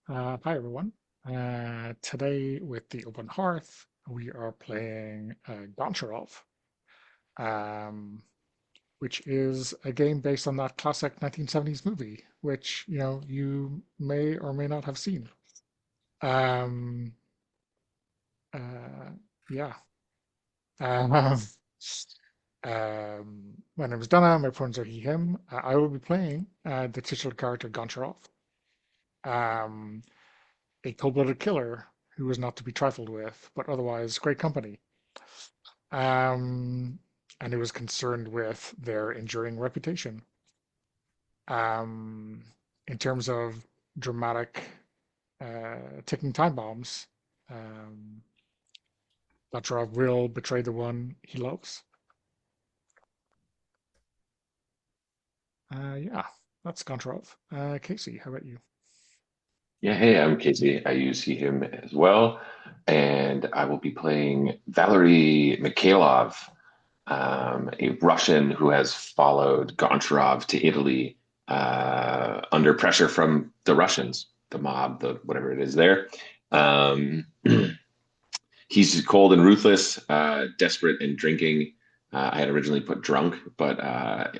Hi everyone. Today with the Open Hearth, we are playing Goncharov, um, which is a game based on that classic 1970s movie, which you may or may not have seen. Um, uh, yeah. Um, my name is Donna. My pronouns are he, him. I will be playing the titular character Goncharov. Um, a cold-blooded killer who was not to be trifled with, but otherwise great company. Um, and who was concerned with their enduring reputation. Um, in terms of dramatic ticking time bombs, um, Goncharov will betray the one he loves. Yeah, that's Goncharov. Casey, how about you? Yeah, hey, I'm Casey. I use he, him as well. And I will be playing Valery Mikhailov, a Russian who has followed Goncharov to Italy under pressure from the Russians, the mob, the whatever it is there. Um, he's cold and ruthless, desperate and drinking. I had originally put drunk, but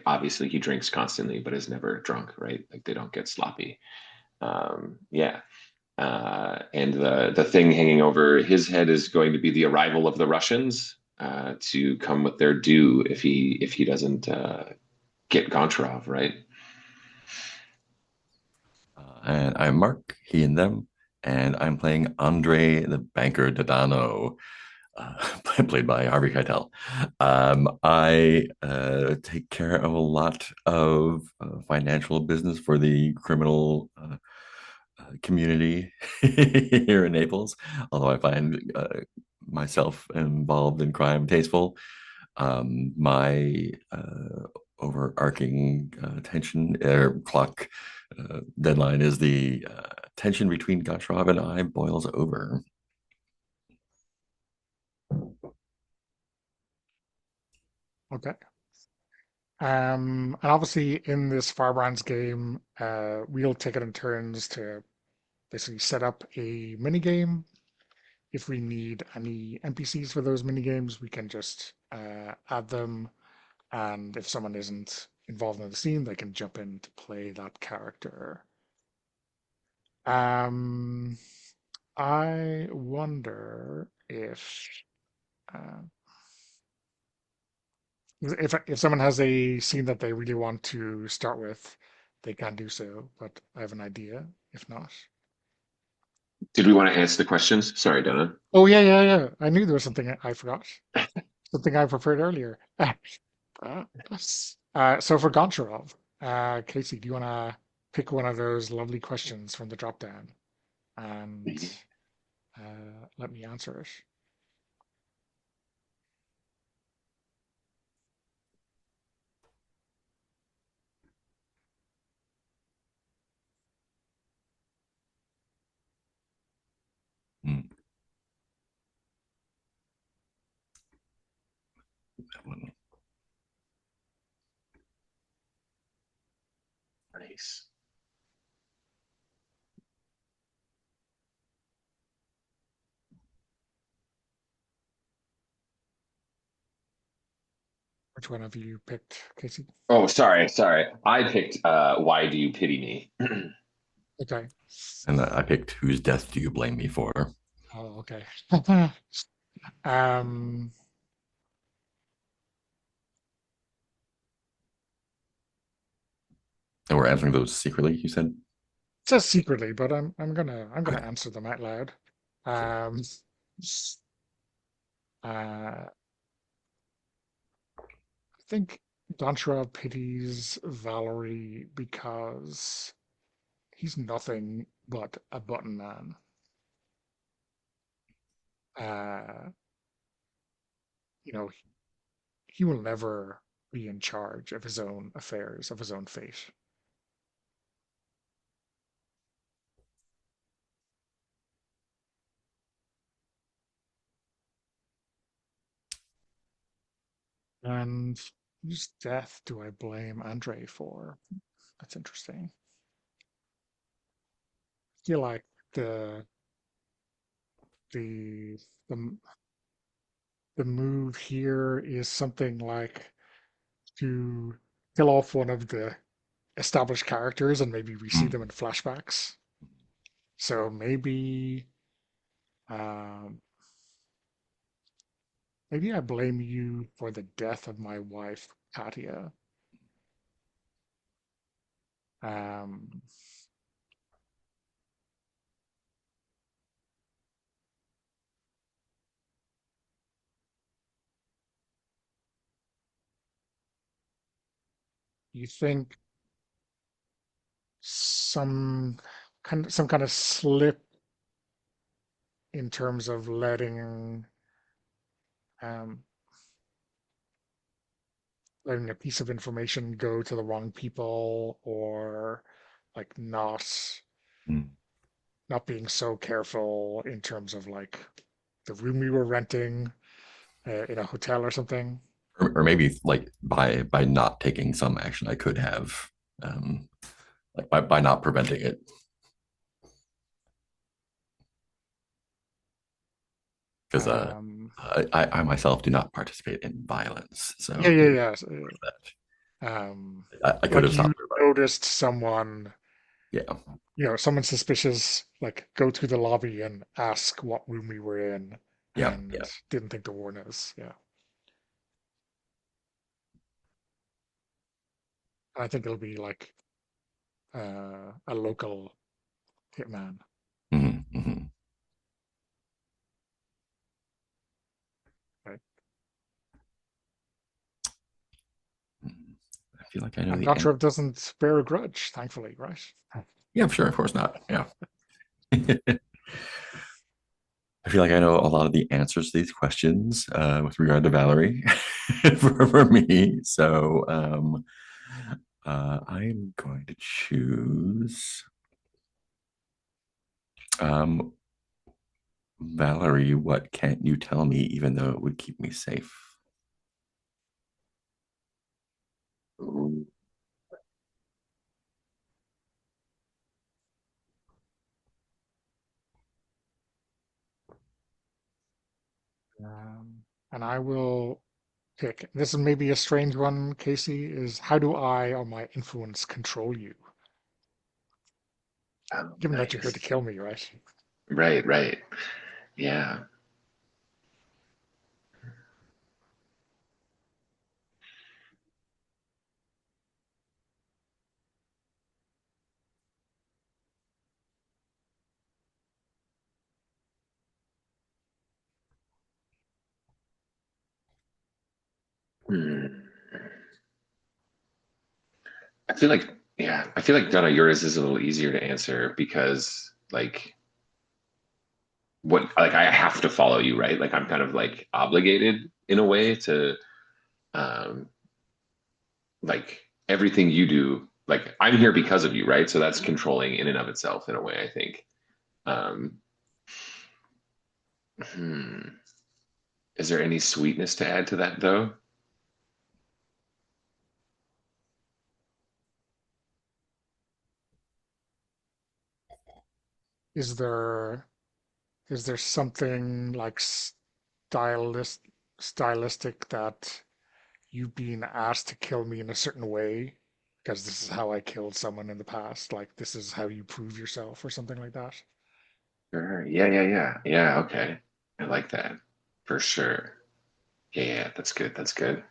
obviously he drinks constantly, but is never drunk, right? Like they don't get sloppy. Yeah. And the thing hanging over his head is going to be the arrival of the Russians to come with their due if he doesn't get Goncharov right. And I'm Mark, he and them, and I'm playing Andre the Banker Dodano, played by Harvey Keitel. I take care of a lot of financial business for the criminal community here in Naples, although I find myself involved in crime tasteful. My overarching tension clock deadline is the tension between Goncharov and I boils over. Okay. And obviously in this Firebrands game, we'll take it in turns to basically set up a mini game. If we need any NPCs for those mini games, we can just add them. And if someone isn't involved in the scene, they can jump in to play that character. Um, I wonder uh, if someone has a scene that they really want to start with, they can do so. But I have an idea. If not, Did we want to answer the questions? Sorry, Donna. oh yeah, yeah, yeah. I knew there was something I forgot. Something I preferred earlier. So for Goncharov, Casey, do you want to pick one of those lovely questions from the drop down and let me answer it? Mm, that one. Nice. Which one have you picked, Casey? Oh, sorry. I picked Why Do You Pity Me? Okay. And I picked Whose Death Do You Blame Me For? Oh, okay. Um, And we're answering those secretly, you said? it says secretly, but I'm gonna Okay. answer them out loud. Um, I think Goncharov pities Valerie because he's nothing but a button man. Uh, you know, he will never be in charge of his own affairs, of his own fate. And whose death do I blame Andre for? That's interesting. I feel like the the the move here is something like to kill off one of the established characters and maybe we see Mm. them in flashbacks. So um, maybe I blame you for the death of my wife, Katia. Um, you think some some kind of slip in terms of um, letting a piece of information go to the wrong people, or like Mm. not being so careful in terms of like the room we were renting in a hotel or something. Or maybe like by not taking some action I could have, um, like by not preventing it, because Um, I myself do not participate in violence, yeah, so yeah, yeah. I could Like have you stopped her, but noticed someone, yeah, someone suspicious, like go to the lobby and ask what room we were in, yeah, and yeah. didn't think to warn us. Yeah, I think it'll be like a local hitman. Hmm, hmm. Right? I feel like I know And the end. Goncharov doesn't bear a grudge, thankfully, right? Yeah, sure, of course not. Yeah. I feel like I know a lot of the answers to these questions with regard to Valerie for me. So I'm going to choose um, Valerie. What can't you tell me, even though it would keep me safe? Ooh. And I will pick. This is maybe a strange one, Casey. Is how do I or my influence control you? Oh, Given that you're here to nice. kill me, right? Right, right. Yeah. Hmm. I feel like, yeah, I feel like Donna, yours is a little easier to answer because, like, like I have to follow you, right? Like I'm kind of like obligated in a way to, um, like everything you do. Like I'm here because of you, right? So that's controlling in and of itself in a way, I think. Um, hmm. Is there any sweetness to add to that though? Is there something like stylistic that you've been asked to kill me in a certain way because this is how I killed someone in the past? Like this is how you prove yourself or something like that? Sure. Yeah, yeah, yeah. Yeah, okay. I like that for sure. Yeah, yeah, that's good. That's good.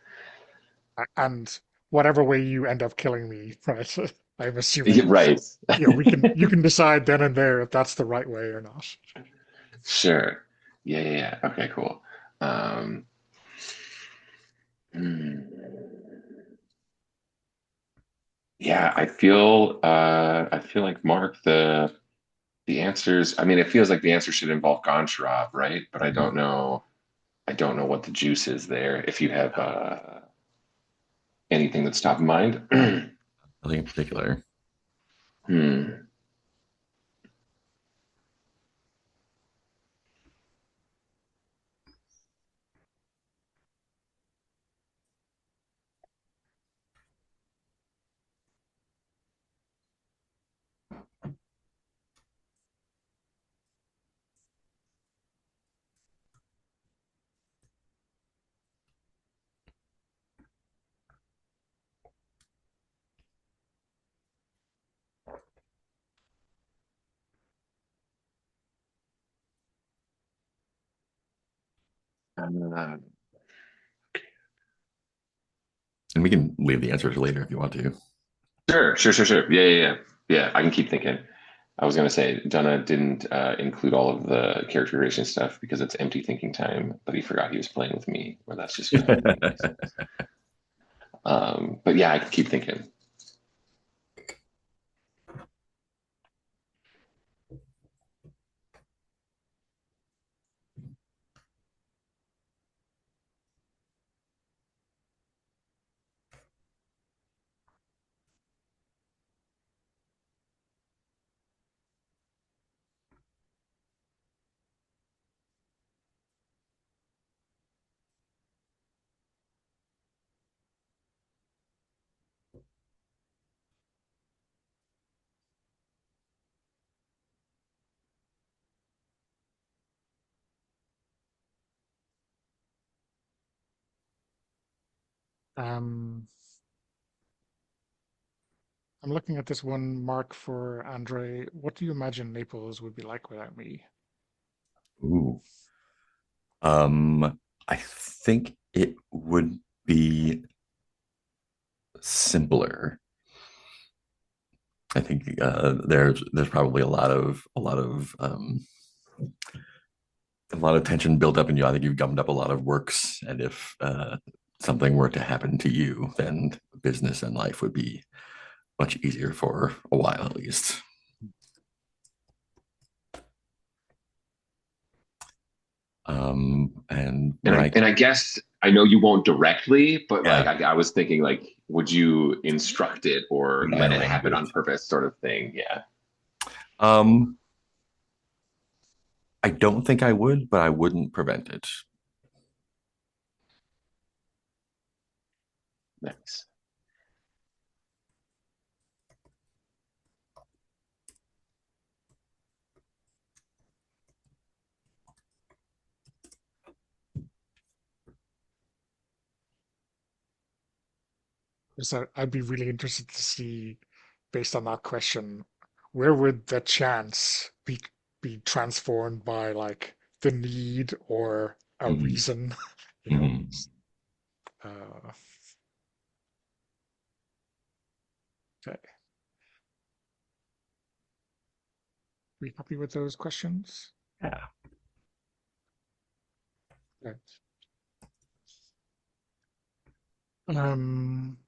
And whatever way you end up killing me, right? I'm Yeah, assuming, right. you can decide then and there if that's the right way or not. Sure. Yeah, yeah, yeah. Okay, cool. Um, hmm. Yeah, I feel like Mark, the answers, I mean, it feels like the answer should involve Goncharov, right? But I don't know what the juice is there. If you have anything that's top of mind. Nothing in particular. Hmm. Uh, And we can leave the answers later if you want to. sure. Yeah, I can keep thinking. I was gonna say Jonah didn't include all of the character creation stuff because it's empty thinking time, but he forgot he was playing with me, or that's just gonna be. But yeah, I can keep thinking. Um, I'm looking at this one mark for Andre. What do you imagine Naples would be like without me? Ooh. Um, I think it would be simpler. I think there's probably a lot of tension built up in you. I think you've gummed up a lot of works, and if something were to happen to you, then business and life would be much easier for a while at least. And And when I I guess I know you won't directly, but like yeah, I was thinking like, would you instruct it or my let it happen on language. purpose, sort of thing? Yeah. Um, I don't think I would, but I wouldn't prevent it. Nice. 'Cause I'd be really interested to see, based on that question, where would the chance be transformed by like the need or a Mhm. reason, you know? Mhm. Uh, okay. We happy with those questions? Yeah. Right. Um,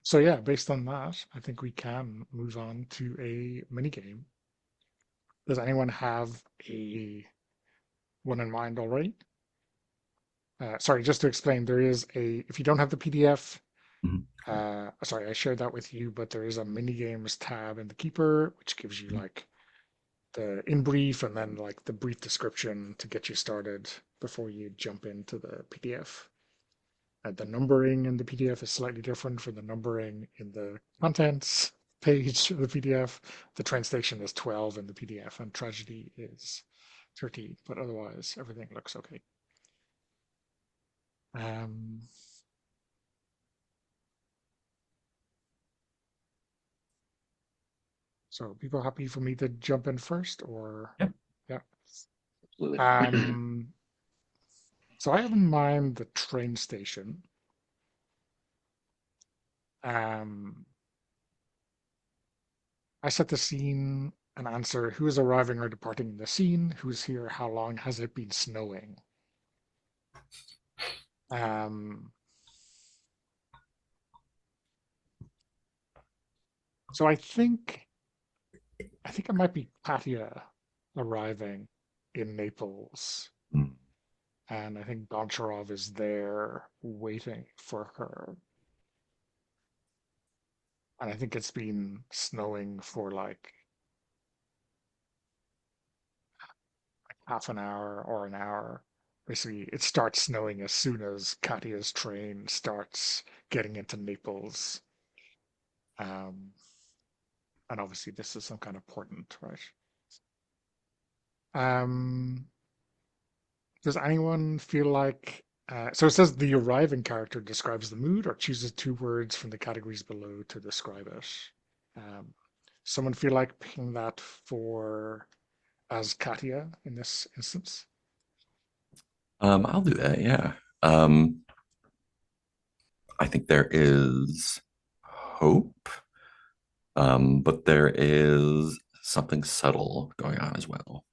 so yeah, based on that, I think we can move on to a mini game. Does anyone have a one in mind already? Sorry, just to explain, there is a, if you don't have the PDF, Mhm. sorry, I shared that with you, but there is a mini games tab in the Keeper, which gives you like the in brief and then like the brief description to get you started before you jump into the PDF. The numbering in the PDF is slightly different from the numbering in the contents page of the PDF. The train station is 12 in the PDF and tragedy is 13, but otherwise everything looks okay. Um, so people happy for me to jump in first or Yeah. yeah. Absolutely. Um, so I have in mind the train station. Um, I set the scene and answer who is arriving or departing in the scene, who's here, how long has it been snowing. Um, so I think it might be Katia arriving in Naples, Mhm. and I think Goncharov is there waiting for her. And I think it's been snowing for like half an hour or an hour. Basically, it starts snowing as soon as Katia's train starts getting into Naples. Um, and obviously, this is some kind of portent, right? Um, does anyone feel like so it says the arriving character describes the mood or chooses two words from the categories below to describe it. Um, someone feel like picking that for as Katia in this instance? I'll do that. Yeah. I think there is hope, but there is something subtle going on as well.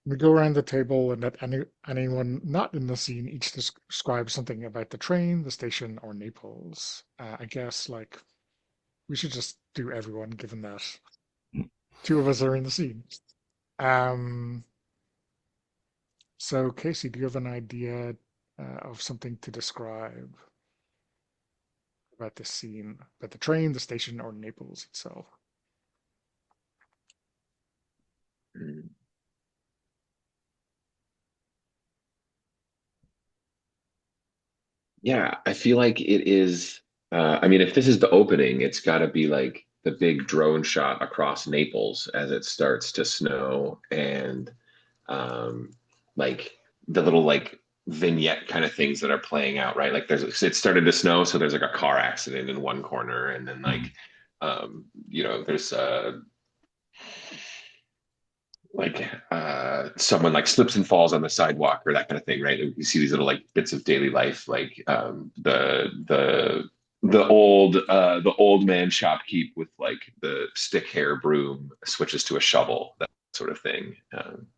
We go around the table and let anyone not in the scene each describe something about the train, the station, or Naples. I guess like we should just do everyone, given that two of us are in the scene. Um, so Casey, do you have an idea of something to describe about this scene, about the train, the station, or Naples itself? Mm. Yeah, I feel like it is. I mean, if this is the opening, it's got to be like the big drone shot across Naples as it starts to snow, and um, like the little like vignette kind of things that are playing out, right? Like it started to snow, so there's like a car accident in one corner, and then like Mm. there's someone like slips and falls on the sidewalk or that kind of thing, right? You see these little like bits of daily life, like the old man shopkeep with like the stick hair broom switches to a shovel, that sort of thing,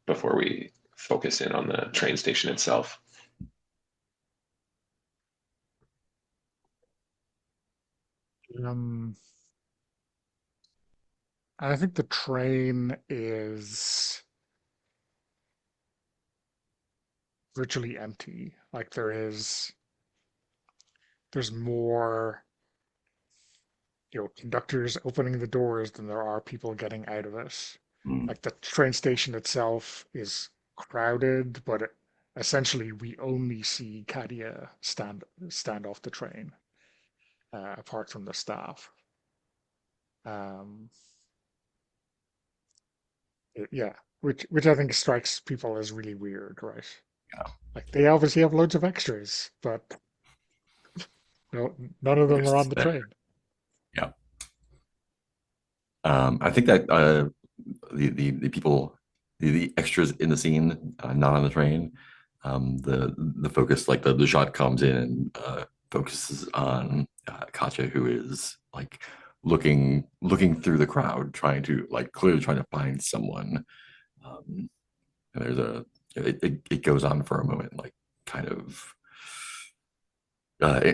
before we focus in on the train station itself. Um, I think the train is virtually empty. Like there's more, conductors opening the doors than there are people getting out of it. Mm. Like the train station itself is crowded, but essentially we only see Kadia stand off the train, apart from the staff. Um, yeah, which I think strikes people as really weird, right? Yeah. Like they obviously have loads of extras, but no, none of them are on Focus the there. train. Yeah. I think that the people, the extras in the scene, not on the train, the focus, like the shot comes in and focuses on Katya, who is like looking through the crowd, trying to like clearly trying to find someone. Um, and there's it goes on for a moment, like kind of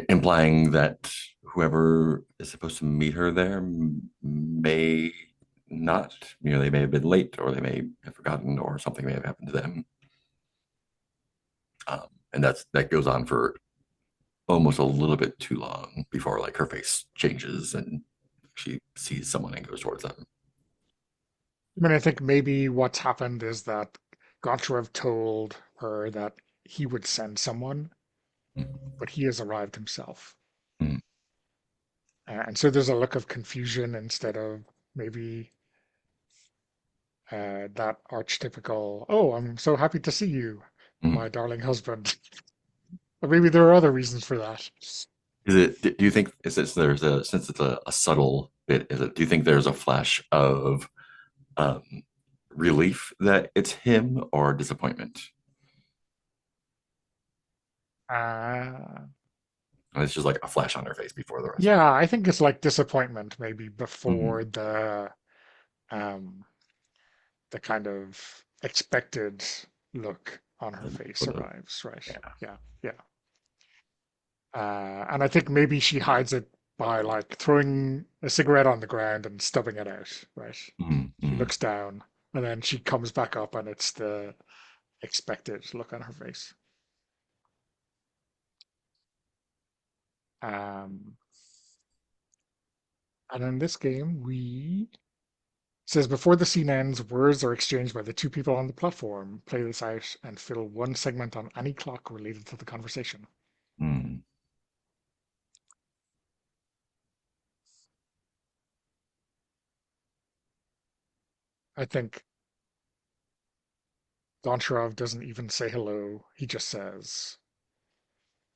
implying that whoever is supposed to meet her there may not, they may have been late or they may have forgotten or something may have happened to them. And that goes on for almost a little bit too long before like her face changes and she sees someone and goes towards them. I mean, I think maybe what's happened is that Goncharov told her that he would send someone, but he has arrived himself. Mm-hmm. And so there's a look of confusion instead of maybe that archetypical, oh, I'm so happy to see you, Mm-hmm. my darling husband. But maybe there are other reasons for that. Is it? Do you think is this there's a since it's a subtle bit? Is it? Do you think there's a flash of um, relief that it's him or disappointment? Uh, It's just like a flash on her face before the rest. yeah, I think it's like disappointment maybe Mm-hmm. before um, the kind of expected look on her face For the arrives, right? yeah. Yeah, yeah. And I think maybe she hides it by like throwing a cigarette on the ground and stubbing it out, right? She Mm-hmm. looks down and then she comes back up and it's the expected look on her face. Um, and in this game, we says before the scene ends, words are exchanged by the two people on the platform. Play this out and fill one segment on any clock related to the conversation. Mm-hmm. I think Goncharov doesn't even say hello. He just says,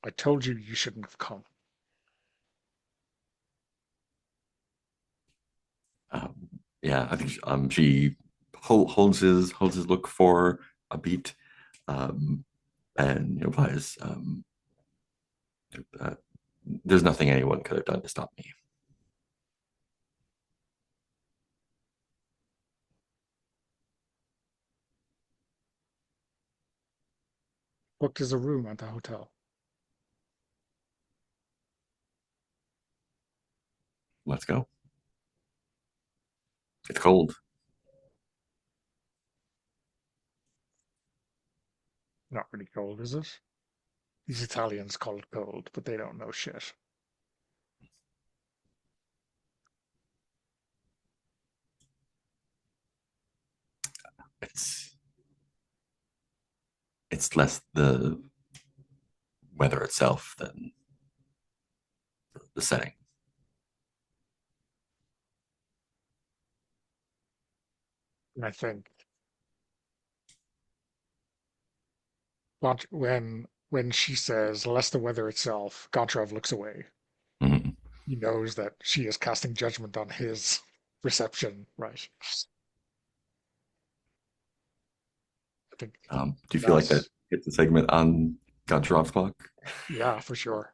I told you you shouldn't have come. Yeah, I think she holds his look for a beat, um, and replies, uh, "There's nothing anyone could have done to stop me." Booked as a room at the hotel. Let's go. It's cold. Not really cold, is it? These Italians call it cold, but they don't know shit. It's it's less the weather itself than the setting. And I think when she says less the weather itself, Goncharov looks away. Mhm. He knows that she is casting judgment on his reception, right? I think Do you feel like that that's hits the segment on Goncharov's clock? yeah, for sure.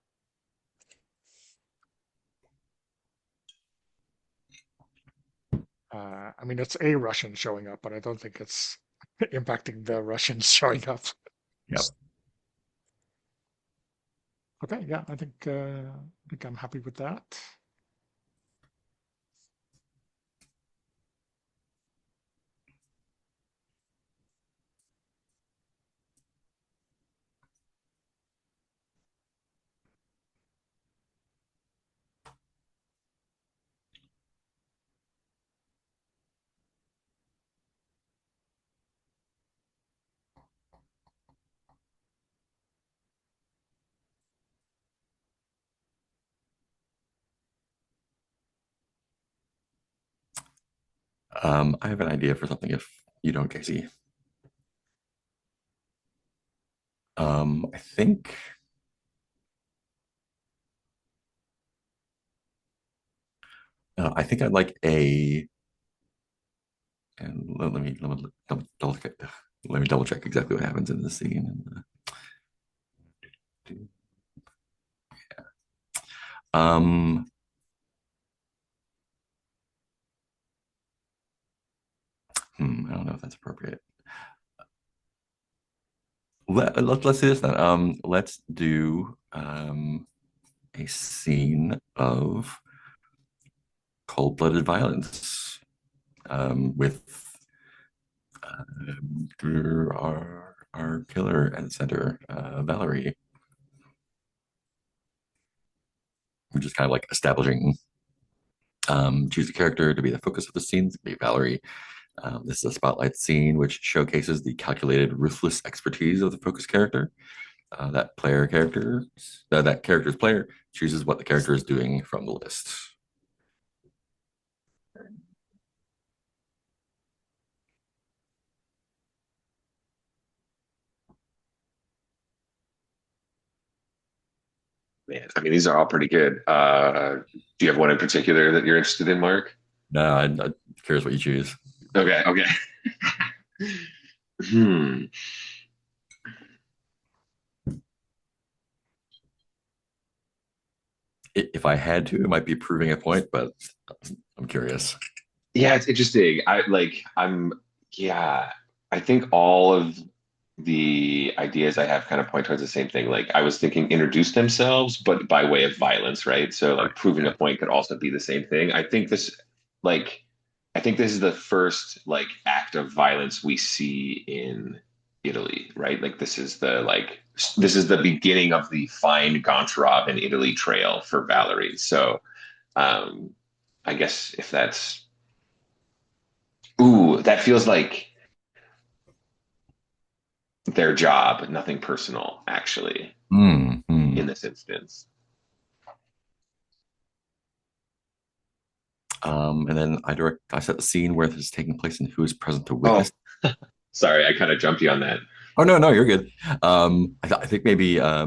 I mean, it's a Russian showing up, but I don't think it's impacting the Russians showing up. Yep. Okay, yeah, I think I'm happy with that. I have an idea for something if you don't, Casey. I think I'd like a, and let me double check exactly what happens in this scene. Um, I don't know if that's appropriate. Let's do this then. Let's do a scene of cold-blooded violence with our killer at the center, Valerie. We're just kind of like establishing. Choose a character to be the focus of the scene. Be Valerie. This is a spotlight scene which showcases the calculated, ruthless expertise of the focus character. That character's player chooses what the character is doing from the list. Man, I mean, these are all pretty good. Do you have one in particular that you're interested in, Mark? No, I'm curious what you choose. Okay, okay. Hmm. If I had to, it might be proving a point, but I'm curious. Yeah, it's interesting. Yeah, I think all of the ideas I have kind of point towards the same thing. Like I was thinking introduce themselves, but by way of violence, right? So Right. like proving a Okay. point could also be the same thing. Like, I think this is the first like act of violence we see in Italy, right? Like this is the beginning of the Find Goncharov in Italy trail for Valerie. So um, I guess if that's ooh, that feels like their job, nothing personal, actually, Mm-hmm. in this instance. And then I set the scene where this is taking place and who is present to Oh, witness. Sorry, I kind of jumped you on that. Oh no, no, you're good. I think maybe I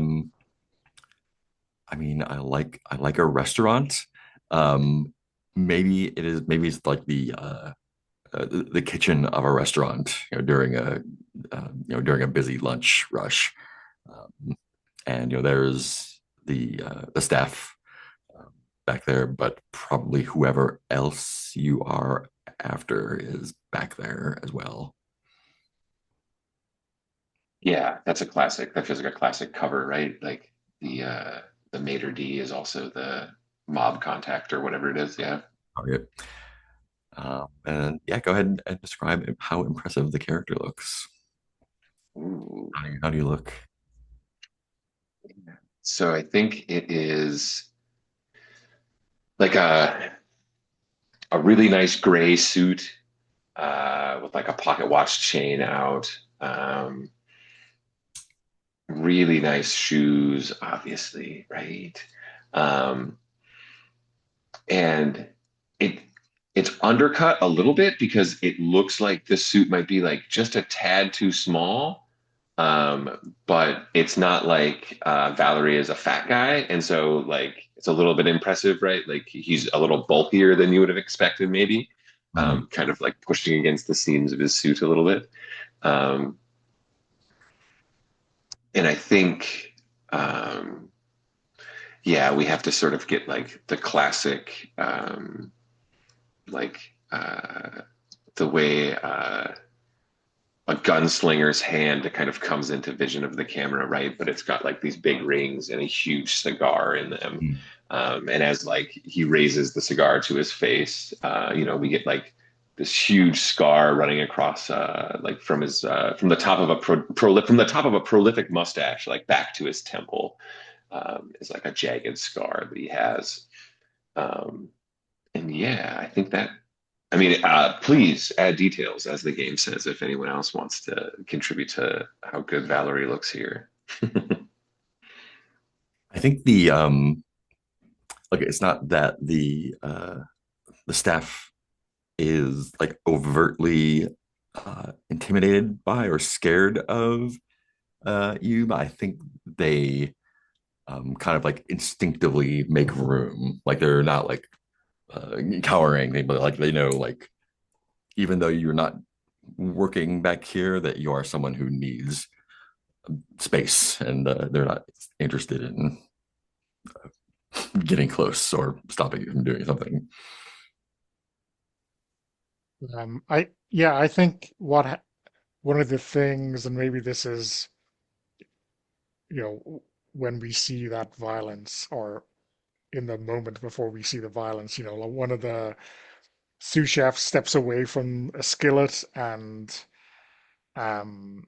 mean, I like a restaurant. Um, maybe it's like the kitchen of a restaurant, during a busy lunch rush, and there's the staff um, back there, but probably whoever else you are after is back there as well. Yeah, that's a classic. That feels like a classic cover, right? Like the maitre d is also the mob contact or whatever it is. Yeah. Target. And yeah, go ahead and describe how impressive the character looks. Ooh. How do you look? So I think it is like a really nice gray suit with like a pocket watch chain out. Really nice shoes, obviously, right? Um, and it it's undercut a little bit because it looks like the suit might be like just a tad too small. But it's not like Valerie is a fat guy, and so like it's a little bit impressive, right? Like he's a little bulkier than you would have expected, maybe. Mhm. Kind of like pushing against the seams of his suit a little bit. Um, and I think yeah, we have to sort of get like the classic like the way a gunslinger's hand kind of comes into vision of the camera, right? But it's got like these big rings and a huge cigar in them. Mhm. And as like he raises the cigar to his face, we get like this huge scar running across, like from his from the top of a from the top of a prolific mustache, like back to his temple, is like a jagged scar that he has. Um, and yeah, I think that I mean, please add details as the game says if anyone else wants to contribute to how good Valerie looks here. I think it's not that the staff is like overtly intimidated by or scared of you, but I think they kind of like instinctively make room. Like they're not like cowering, but like they know, like even though you're not working back here, that you are someone who needs space, and they're not interested in getting close or stopping you from doing something. I think one of the things, and maybe this is, when we see that violence or in the moment before we see the violence, like one of the sous chefs steps away from a skillet and um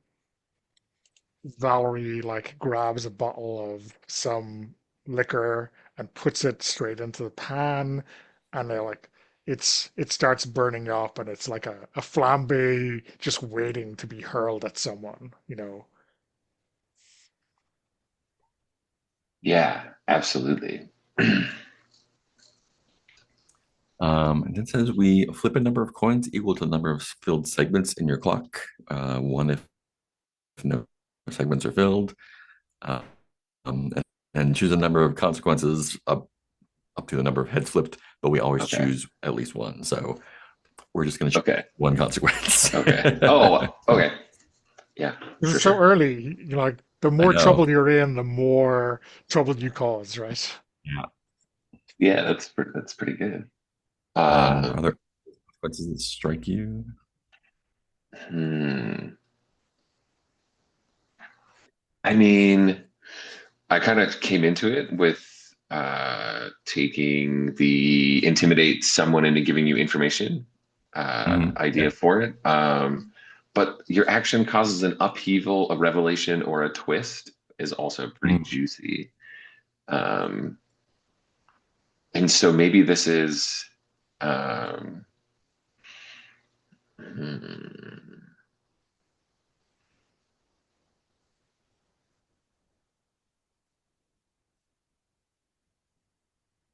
Valerie like grabs a bottle of some liquor and puts it straight into the pan, and they're like it starts burning up, and it's like a flambe just waiting to be hurled at someone. Yeah, absolutely. And it says we flip a number of coins equal to the number of filled segments in your clock. One if no segments are filled. Uh, and choose a number of consequences up to the number of heads flipped, but we always Okay. choose at least one. So we're just going to choose Okay. one consequence. Okay. Oh, okay. Yeah, Because for it's so sure. early, like the I more know. trouble you're in, the more trouble you cause, right? Yeah. Yeah, that's pretty good. Are Um, there consequences that strike you? hmm. I mean, I kind of came into it with taking the intimidate someone into giving you information Yeah. idea for it. But your action causes an upheaval, a revelation, or a twist is also pretty Mhm. juicy. Um, and so maybe this is, um, hmm,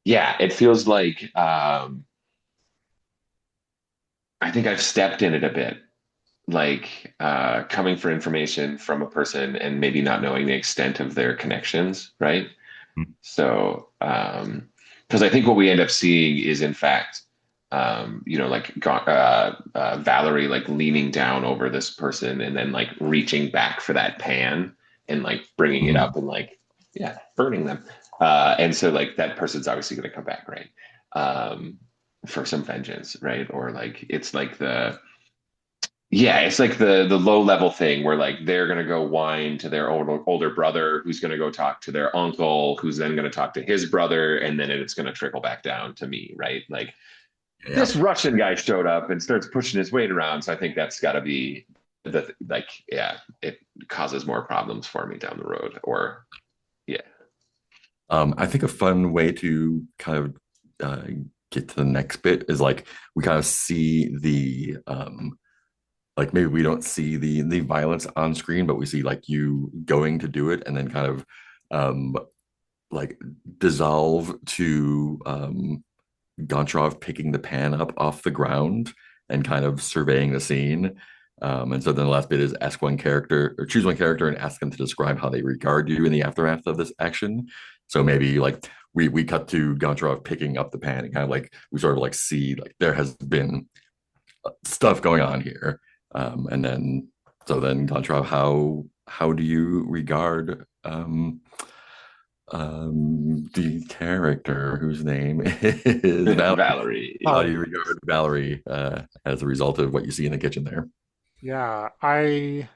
yeah, it feels like I think I've stepped in it a bit. coming for information from a person and maybe not knowing the extent of their connections, right? So, because I think what we end up seeing is, in fact, Valerie like leaning down over this person and then like reaching back for that pan and like bringing it Mhm. up and like, yeah, burning them. And so like that person's obviously going to come back, right? Um, for some vengeance, right? Or like it's like the low level thing where like they're gonna go whine to their older brother, who's gonna go talk to their uncle, who's then gonna talk to his brother, and then it's gonna trickle back down to me, right? Like Yeah. this Russian guy showed up and starts pushing his weight around, so I think that's got to be it causes more problems for me down the road, or yeah. I think a fun way to kind of get to the next bit is like we kind of see the like maybe we don't see the violence on screen, but we see like you going to do it and then kind of um like dissolve to Goncharov picking the pan up off the ground and kind of surveying the scene. And so then the last bit is ask one character or choose one character and ask them to describe how they regard you in the aftermath of this action. So maybe like we cut to Goncharov picking up the pan and kind of like we sort of like see like there has been stuff going on here. And then so then Goncharov, how do you regard the character whose name is Valerie? Valerie. How do Oh, you regard Valerie as a result of what you see in the kitchen there? yeah. I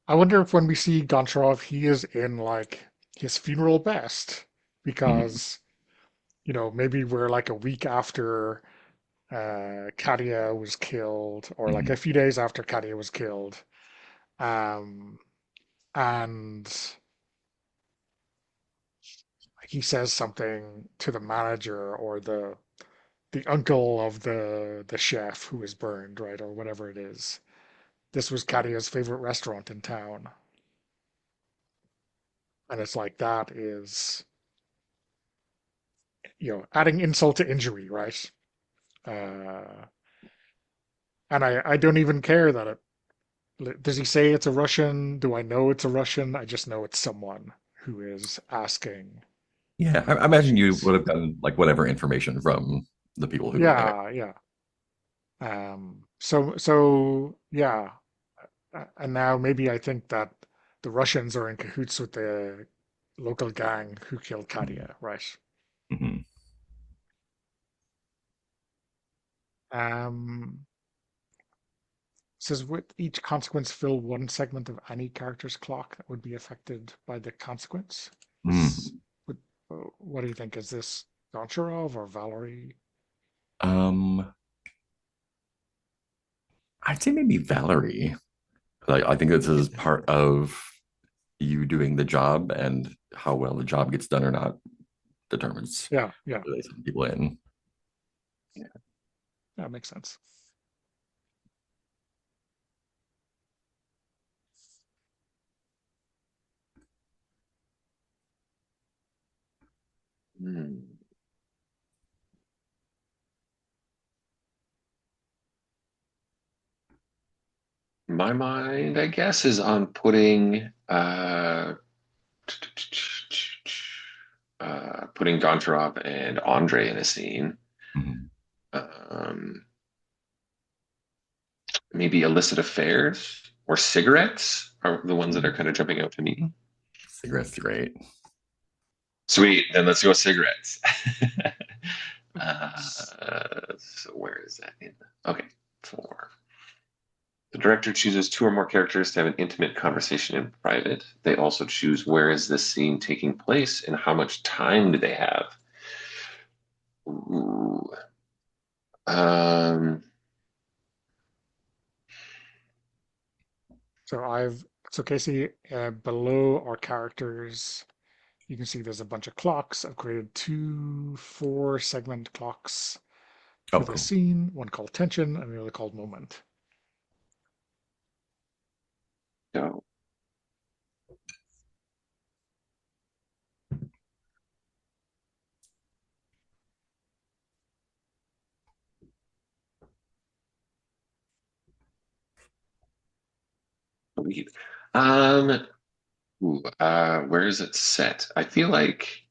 wonder if when we see Goncharov, he is in like his funeral best Mhm. because, maybe we're like a week after Katia was killed, or like Mhm. a few days after Katia was killed. Um, and he says something to the manager or the uncle of the chef who is burned, right, or whatever it is. This was Katia's favorite restaurant in town. And it's like that is, adding insult to injury, right? Uh, and I don't even care that does he say it's a Russian? Do I know it's a Russian? I just know it's someone who is asking Yeah, I imagine you questions. would have gotten like whatever information from the people who were there. Yeah, yeah. So yeah. And now maybe I think that the Russians are in cahoots with the local gang who killed Katia, right? Mhm. Um, says with each consequence fill one segment of any character's clock that would be affected by the consequence. Is Mhm. would, what do you think? Is this Goncharov or Valerie? Um, I'd say maybe Valerie. Like, I think this is part of you doing the job, and how well the job gets done or not determines Yeah, yeah, whether they send people in. yeah. That makes sense. Hmm. My mind, I guess, is on putting Goncharov and Andre in a scene. Mhm. Um, Maybe illicit affairs or cigarettes are the ones that are kind of jumping out to me. Cigarettes are great. Sweet, then let's go cigarettes. So where is that in? Okay, four. The director chooses two or more characters to have an intimate conversation in private. They also choose where is this scene taking place and how much time do they have. Ooh. Um, So so Casey, below our characters, you can see there's a bunch of clocks. I've created two 4 segment clocks Oh, for this cool. scene, one called tension and the other called moment. so Sweet. Um, where is it set? I feel like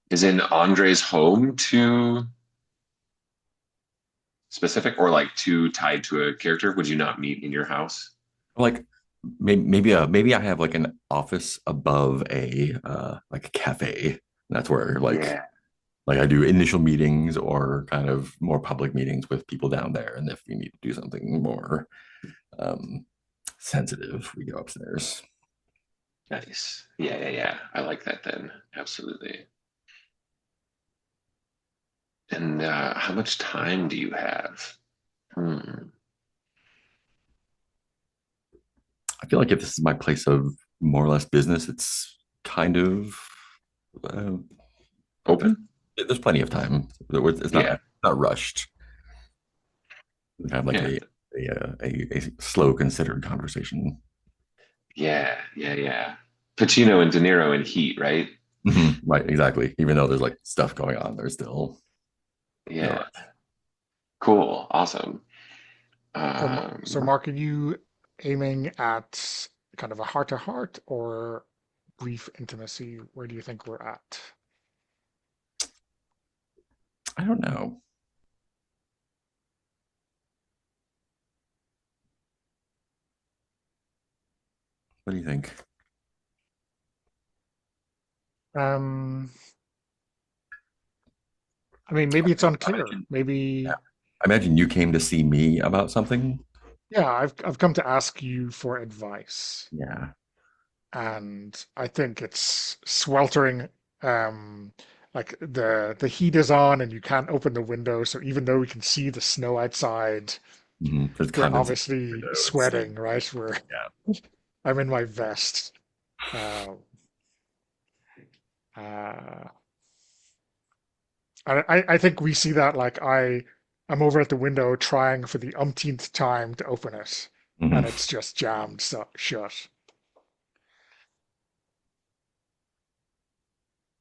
is in Andre's home too specific or like too tied to a character? Would you not meet in your house? Like maybe I have like an office above a like a cafe. That's where Yeah. like I do initial meetings or kind of more public meetings with people down there. And if we need to do something more um, sensitive, we go upstairs. Nice. Yeah, yeah, yeah. I like that then. Absolutely. And how much time do you have? Hmm. I feel like if this is my place of more or less business, it's kind of uh, Open? there's plenty of time. It's Yeah. not rushed. Kind of like Yeah. a slow, considered conversation. Yeah. Yeah. Yeah. Pacino and De Niro in Heat, right? Right, exactly. Even though there's like stuff going on, there's still no Yeah. rush. Cool. Awesome. So Um, Mark, are you aiming at kind of a heart-to-heart or brief intimacy? Where do you think we're at? I don't know. What do you think? Um, I mean, maybe it's I unclear. imagine, yeah. Maybe, I imagine you came to see me about something. yeah, I've come to ask you for advice, Yeah. and I think it's sweltering. Um, like the heat is on, and you can't open the window, so even though we can see the snow outside, There's we're condensation obviously windows. sweating, right? We're Yeah. I'm in my vest. Uh, uh, I think we see that like I'm over at the window trying for the umpteenth time to open it, and Mhm. it's just jammed shut.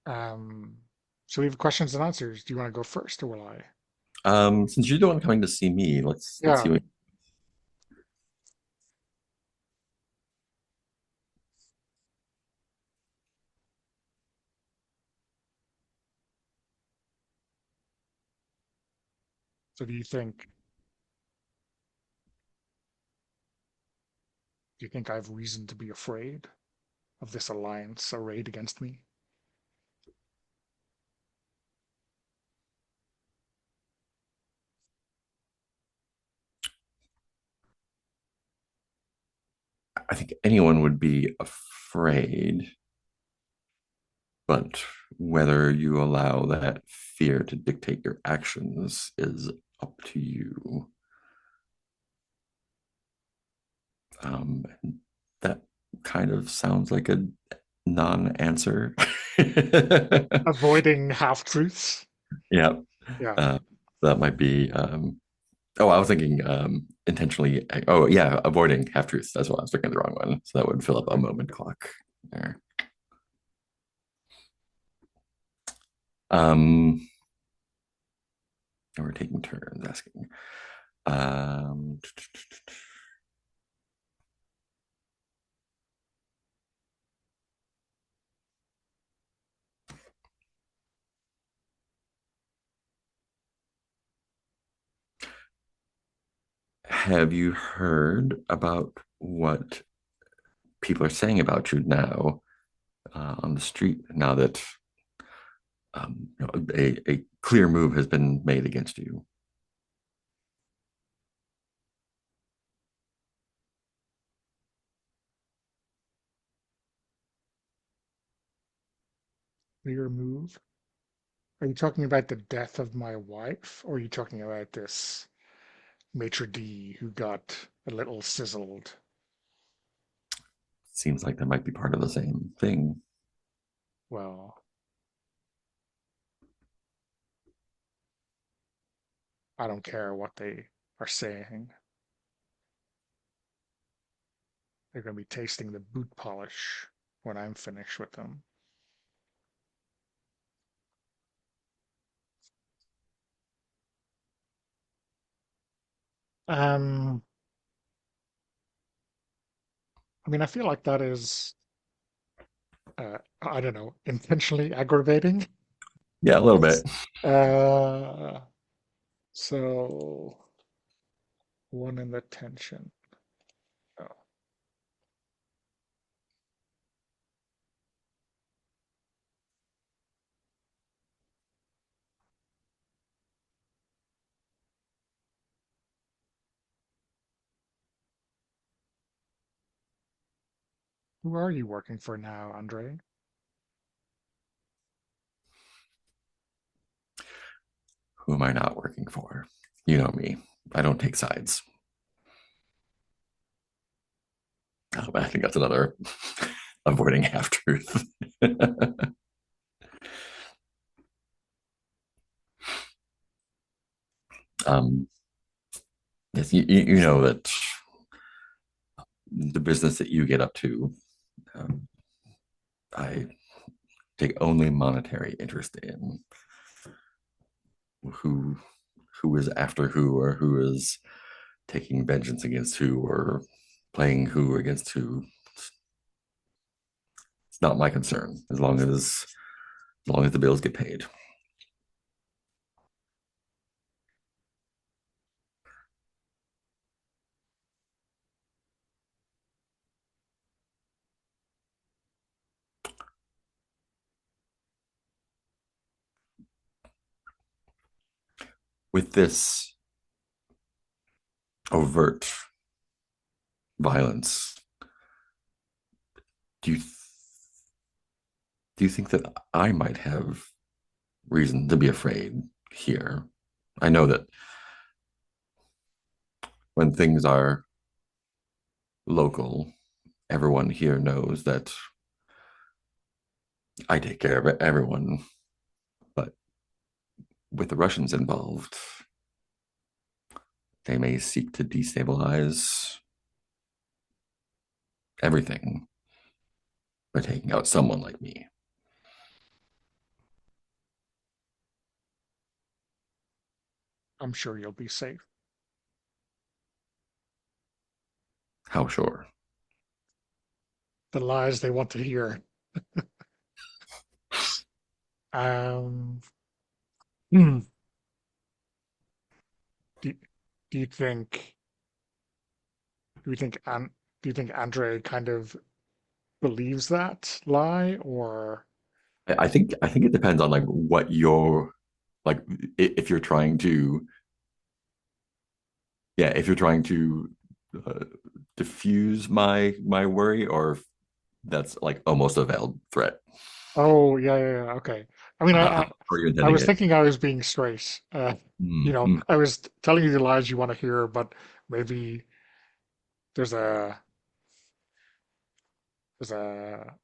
Um, so we have questions and answers. Do you want to go first, or will I? Since you're the one coming to see me, let's see Yeah. what. So do you think I have reason to be afraid of this alliance arrayed against me? I think anyone would be afraid, but whether you allow that fear to dictate your actions is up to you. Um, that kind of sounds like a non-answer. Avoiding half truths. Yeah, Yeah. uh, that might be. Oh, I was thinking intentionally. Oh, yeah, avoiding half truths. That's why I was looking at the wrong one. So that would fill up a moment clock there. Um, and we're taking turns asking. Um, have you heard about what people are saying about you now on the street? Now that a clear move has been made against you. Clear move. Are you talking about the death of my wife, or are you talking about this maitre d' who got a little sizzled? Seems like that might be part of the same thing. Well, I don't care what they are saying. They're going to be tasting the boot polish when I'm finished with them. Um, I mean, I feel like that is, I don't know, intentionally aggravating. Yeah, a little bit. Uh, so one in the tension. Oh, who are you working for now, Andre? Who am I not working for? You know me. I don't take sides. I think that's another avoiding half truth. um, yes, you know that the business that you get up to, um, I take only monetary interest in who who is after who, or who is taking vengeance against who, or playing who against who. It's not my concern as long as the bills get paid. With this overt violence, do you do you think that I might have reason to be afraid here? I know that when things are local, everyone here knows that I take care of everyone, but with the Russians involved, they may seek to destabilize everything by taking out someone like me. I'm sure you'll be safe. How sure? The lies they want to hear. Um, hmm, do, do you think, do you think, do you think Andre kind of believes that lie, or I think it depends on like what you're like, if you're trying to, yeah, if you're trying to uh, diffuse my worry, or if that's like almost a veiled threat. oh yeah, yeah, yeah, okay. I mean, How are you I intending was it? thinking I was being straight. Mm-hmm. I was telling you the lies you want to hear, but maybe there's a there's a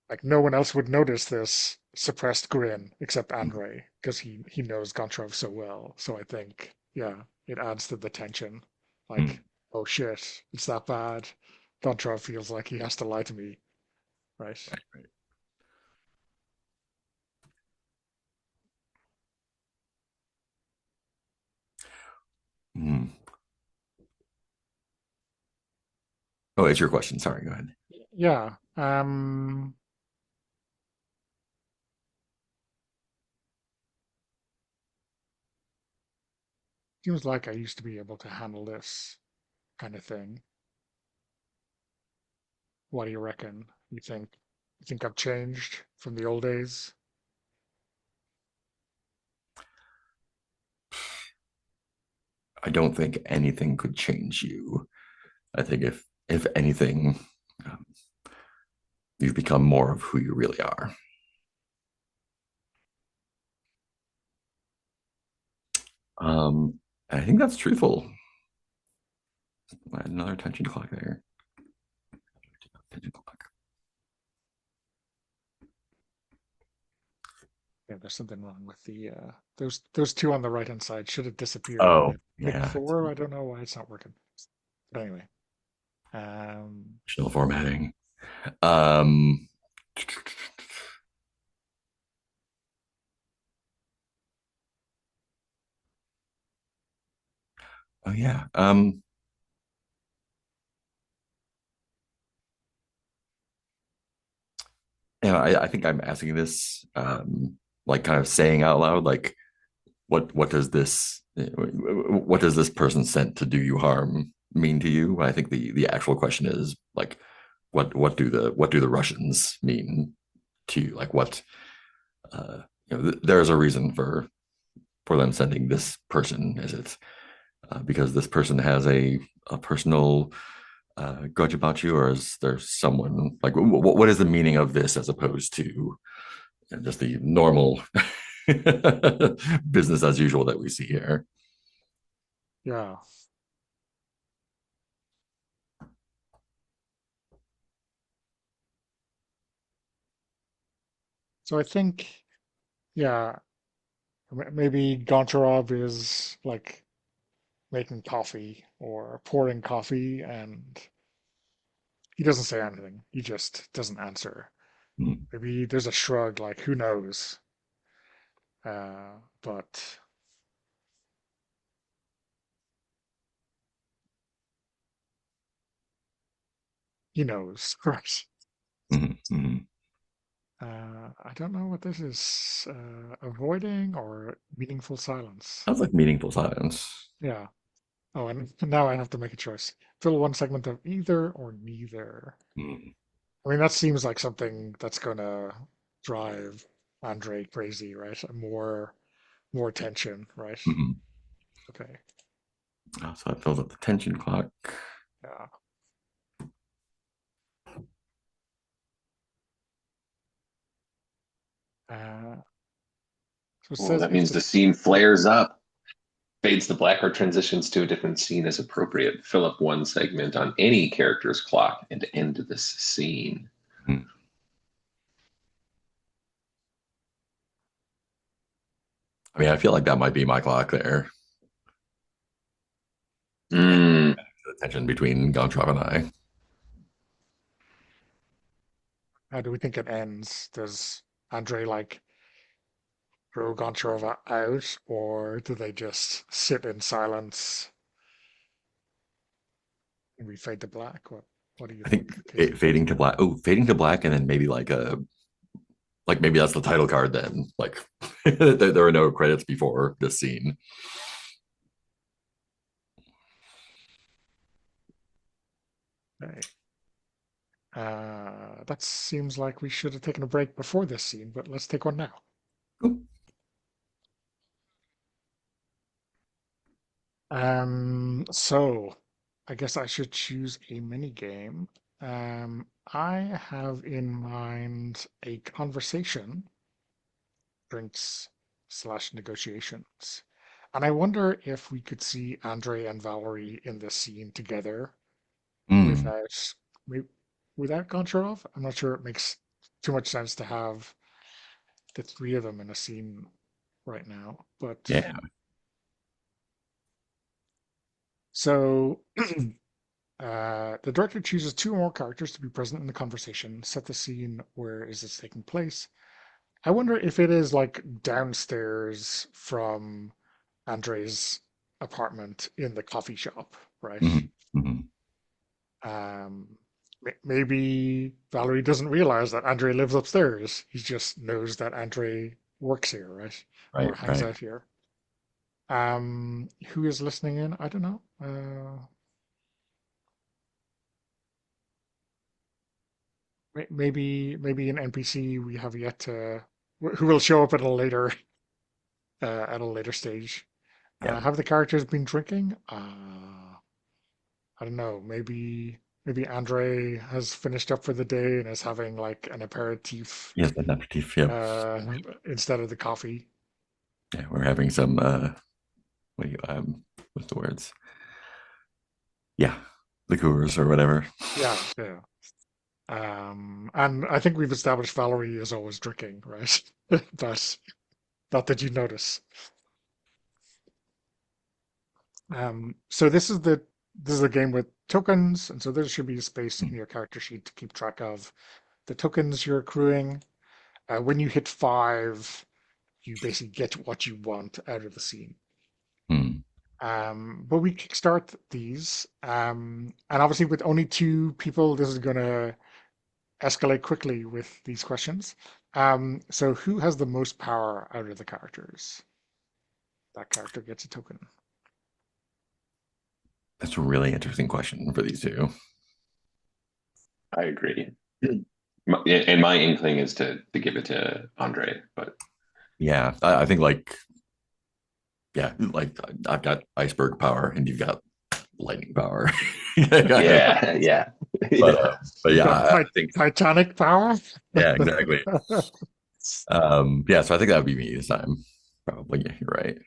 like no one else would notice this suppressed grin except Andre because he knows Goncharov so well. So I think yeah, it adds to the tension. Mm-hmm. Like, oh shit, it's that bad. Goncharov feels like he has to lie to me, right? Right, right. Mm. Oh, it's your question. Sorry, go ahead. Yeah. Seems like I used to be able to handle this kind of thing. What do you reckon? You think I've changed from the old days? I don't think anything could change you. I think if anything, um, you've become more of who you really are. And I think that's truthful. Add another attention clock there. Attention clock. Yeah, there's something wrong with the those two on the right hand side should have disappeared. Oh, Pick yeah. four. I don't know why it's not working. But anyway, um, Additional formatting. Um, Oh yeah. I think I'm asking this like kind of saying out loud, like what does this person sent to do you harm mean to you? I think the actual question is like what do the Russians mean to you? Like what there's a reason for them sending this person. Is it because this person has a personal grudge about you, or is there someone like what is the meaning of this as opposed to just the normal business as usual that we see here? Yeah. So I think, yeah, maybe Goncharov is like making coffee or pouring coffee, and he doesn't say anything. He just doesn't answer. Mm, Maybe there's a shrug, like who knows? But he knows, right? mm, mm. I don't know what this is. Avoiding or meaningful silence. Sounds like meaningful silence. Yeah. Oh, and now I have to make a choice. Fill one segment of either or neither. Mm, I mean, that seems like something that's gonna drive Andre crazy, right? More tension, right? mm. Okay. So that fills up the tension clock. Yeah. Uh, so it Well, says that if means the the scene flares up, fades to black, or transitions to a different scene as appropriate. Fill up one segment on any character's clock and end this scene. Mm. I mean, I feel like that might be my clock there. Yeah, Mm, the tension between Goncharov and I. how do we think it ends? Does Andre like throw Goncharov out, or do they just sit in silence and we fade to black? What do you I think think, Casey? fading to black. Oh, fading to black, and then maybe like maybe that's the title card. Then like there are no credits before this scene. Okay. That seems like we should have taken a break before this scene, but let's take one now. Cool. So I guess I should choose a mini game. I have in mind a conversation, drinks slash negotiations. And I wonder if we could see Andre and Valerie in this scene together Mm, without wi- without Goncharov. I'm not sure it makes too much sense to have the three of them in a scene right now. But yeah. so the director chooses two or more characters to be present in the conversation, set the scene where is this taking place. I wonder if it is like downstairs from Andre's apartment in the coffee shop, right? Mm, mm. Um, maybe Valerie doesn't realize that Andre lives upstairs. He just knows that Andre works here, right? Or Right, hangs right. out here. Who is listening in? I don't know. Maybe an NPC we have yet to, who will show up at a later stage. Yeah. Have the characters been drinking? I don't know. Maybe Andre has finished up for the day and is having like an aperitif Yes, an aperitif. Yep. instead of the coffee. Yeah, we're having some what do you what's the words? Yeah, liqueurs or whatever. Yeah, yeah. And I think we've established Valerie is always drinking, right? But not that you notice. So this is a game with tokens, and so there should be a space in Mm, your character sheet to keep track of the tokens you're accruing. When you hit 5, you basically get what you want out of the scene. mm. But we kickstart these, and obviously with only two people, this is going to escalate quickly with these questions. So who has the most power out of the characters? That character gets a token. That's a really interesting question for these two. I agree. And my inkling is to give it to Andre, but Yeah, I think like yeah, like I've got iceberg power and you've got lightning power. yeah, yeah, but yeah. but You've yeah, got I think Titanic power. yeah, exactly. Yeah, so I think that would be me this time. Probably, yeah, you're right.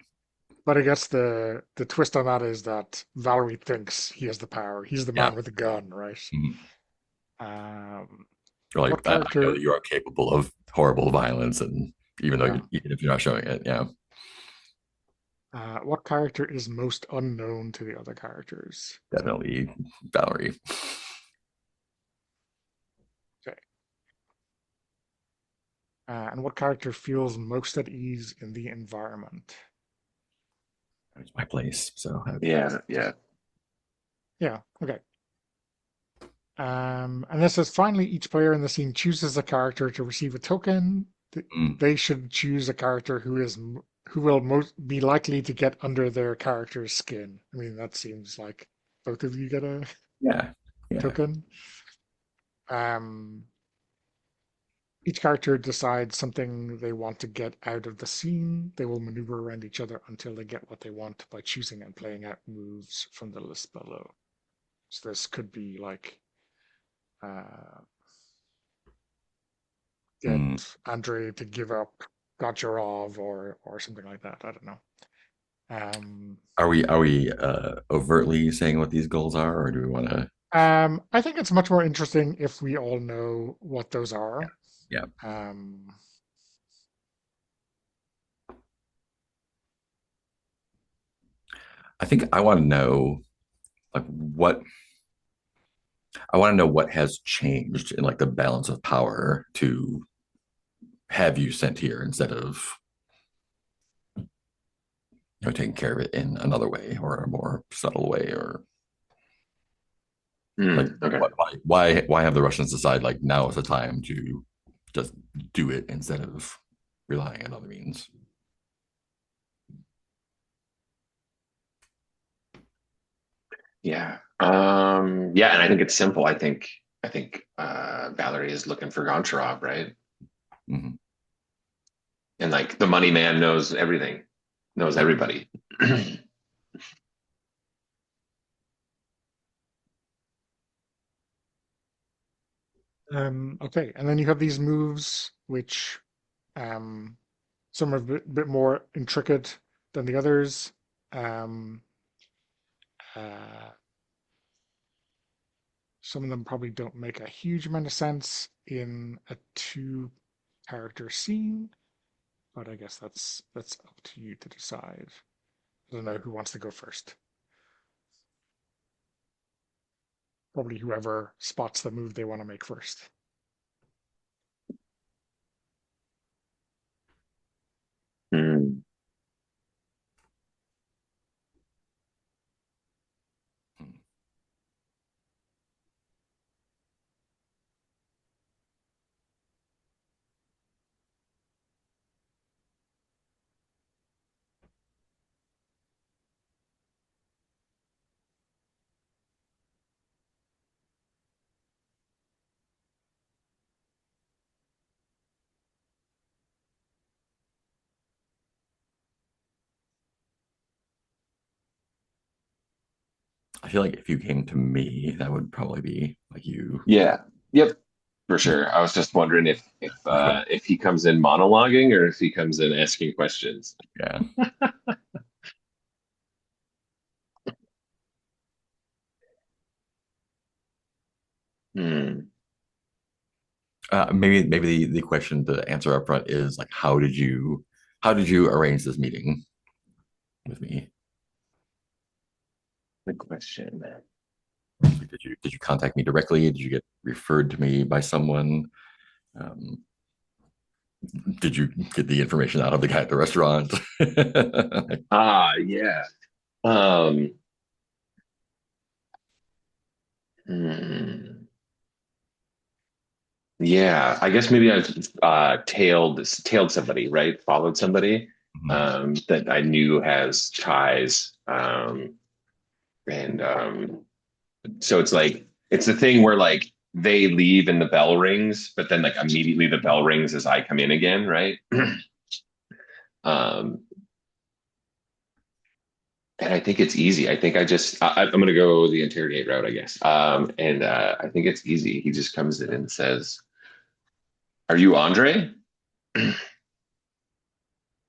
But I guess the twist on that is that Valerie thinks he has the power. He's the Yeah. man with the gun, right? Mhm. Um, You're like what I know character? that you are capable of horrible violence, and Yeah. even if you're not showing it, yeah, What character is most unknown to the other characters? definitely Valerie. Okay. And what character feels most at ease in the environment? It's my place, so Yeah, yeah. Yeah. Okay. And this says finally, each player in the scene chooses a character to receive a token. mm, They should choose a character who will most be likely to get under their character's skin. I mean, that seems like both of you get a yeah, yeah. token. Um, each character decides something they want to get out of the scene. They will maneuver around each other until they get what they want by choosing and playing out moves from the list below. So this could be like uh, Mm. get Andre to give up Goncharov or something like that. I don't know. Um, Are we overtly saying what these goals are, or do we want to? I think it's much more interesting if we all know what those are. Yeah, Um, I think I want to know like what I want to know what has changed in like the balance of power to have you sent here instead of taking care of it in another way or a more subtle way or like Okay. why have the Russians decide like now is the time to just do it instead of relying on other means? Yeah. Yeah, and I think it's simple. I think Valerie is looking for Goncharov, right? Mhm. And like the money man knows everything, knows everybody. okay, and then you have these moves which um, some are bit more intricate than the others. Um, uh, some of them probably don't make a huge amount of sense in a two character scene, but I guess that's up to you to decide. I don't know who wants to go first. Probably whoever spots the move they want to make first. Hmm. I feel like if you came to me, that would probably be like you. Yeah. Yep. For sure. I was just wondering if he comes in monologuing or if he comes in asking questions. Yeah. Hmm. Maybe the question to answer up front is like how did you arrange this meeting with me? Good question. Like, did you contact me directly? Did you get referred to me by someone? Um, did you get the information out of the guy at the restaurant? Ah, yeah. Um, hmm, yeah, I guess maybe I've tailed somebody, right? Followed somebody Mhm. that I knew has ties. And so it's like it's the thing where like they leave and the bell rings, but then like immediately the bell rings as I come in again, right? Um, and I think it's easy. I think I'm gonna go the interrogate route, I guess. And I think it's easy. He just comes in and says, "Are you Andre?"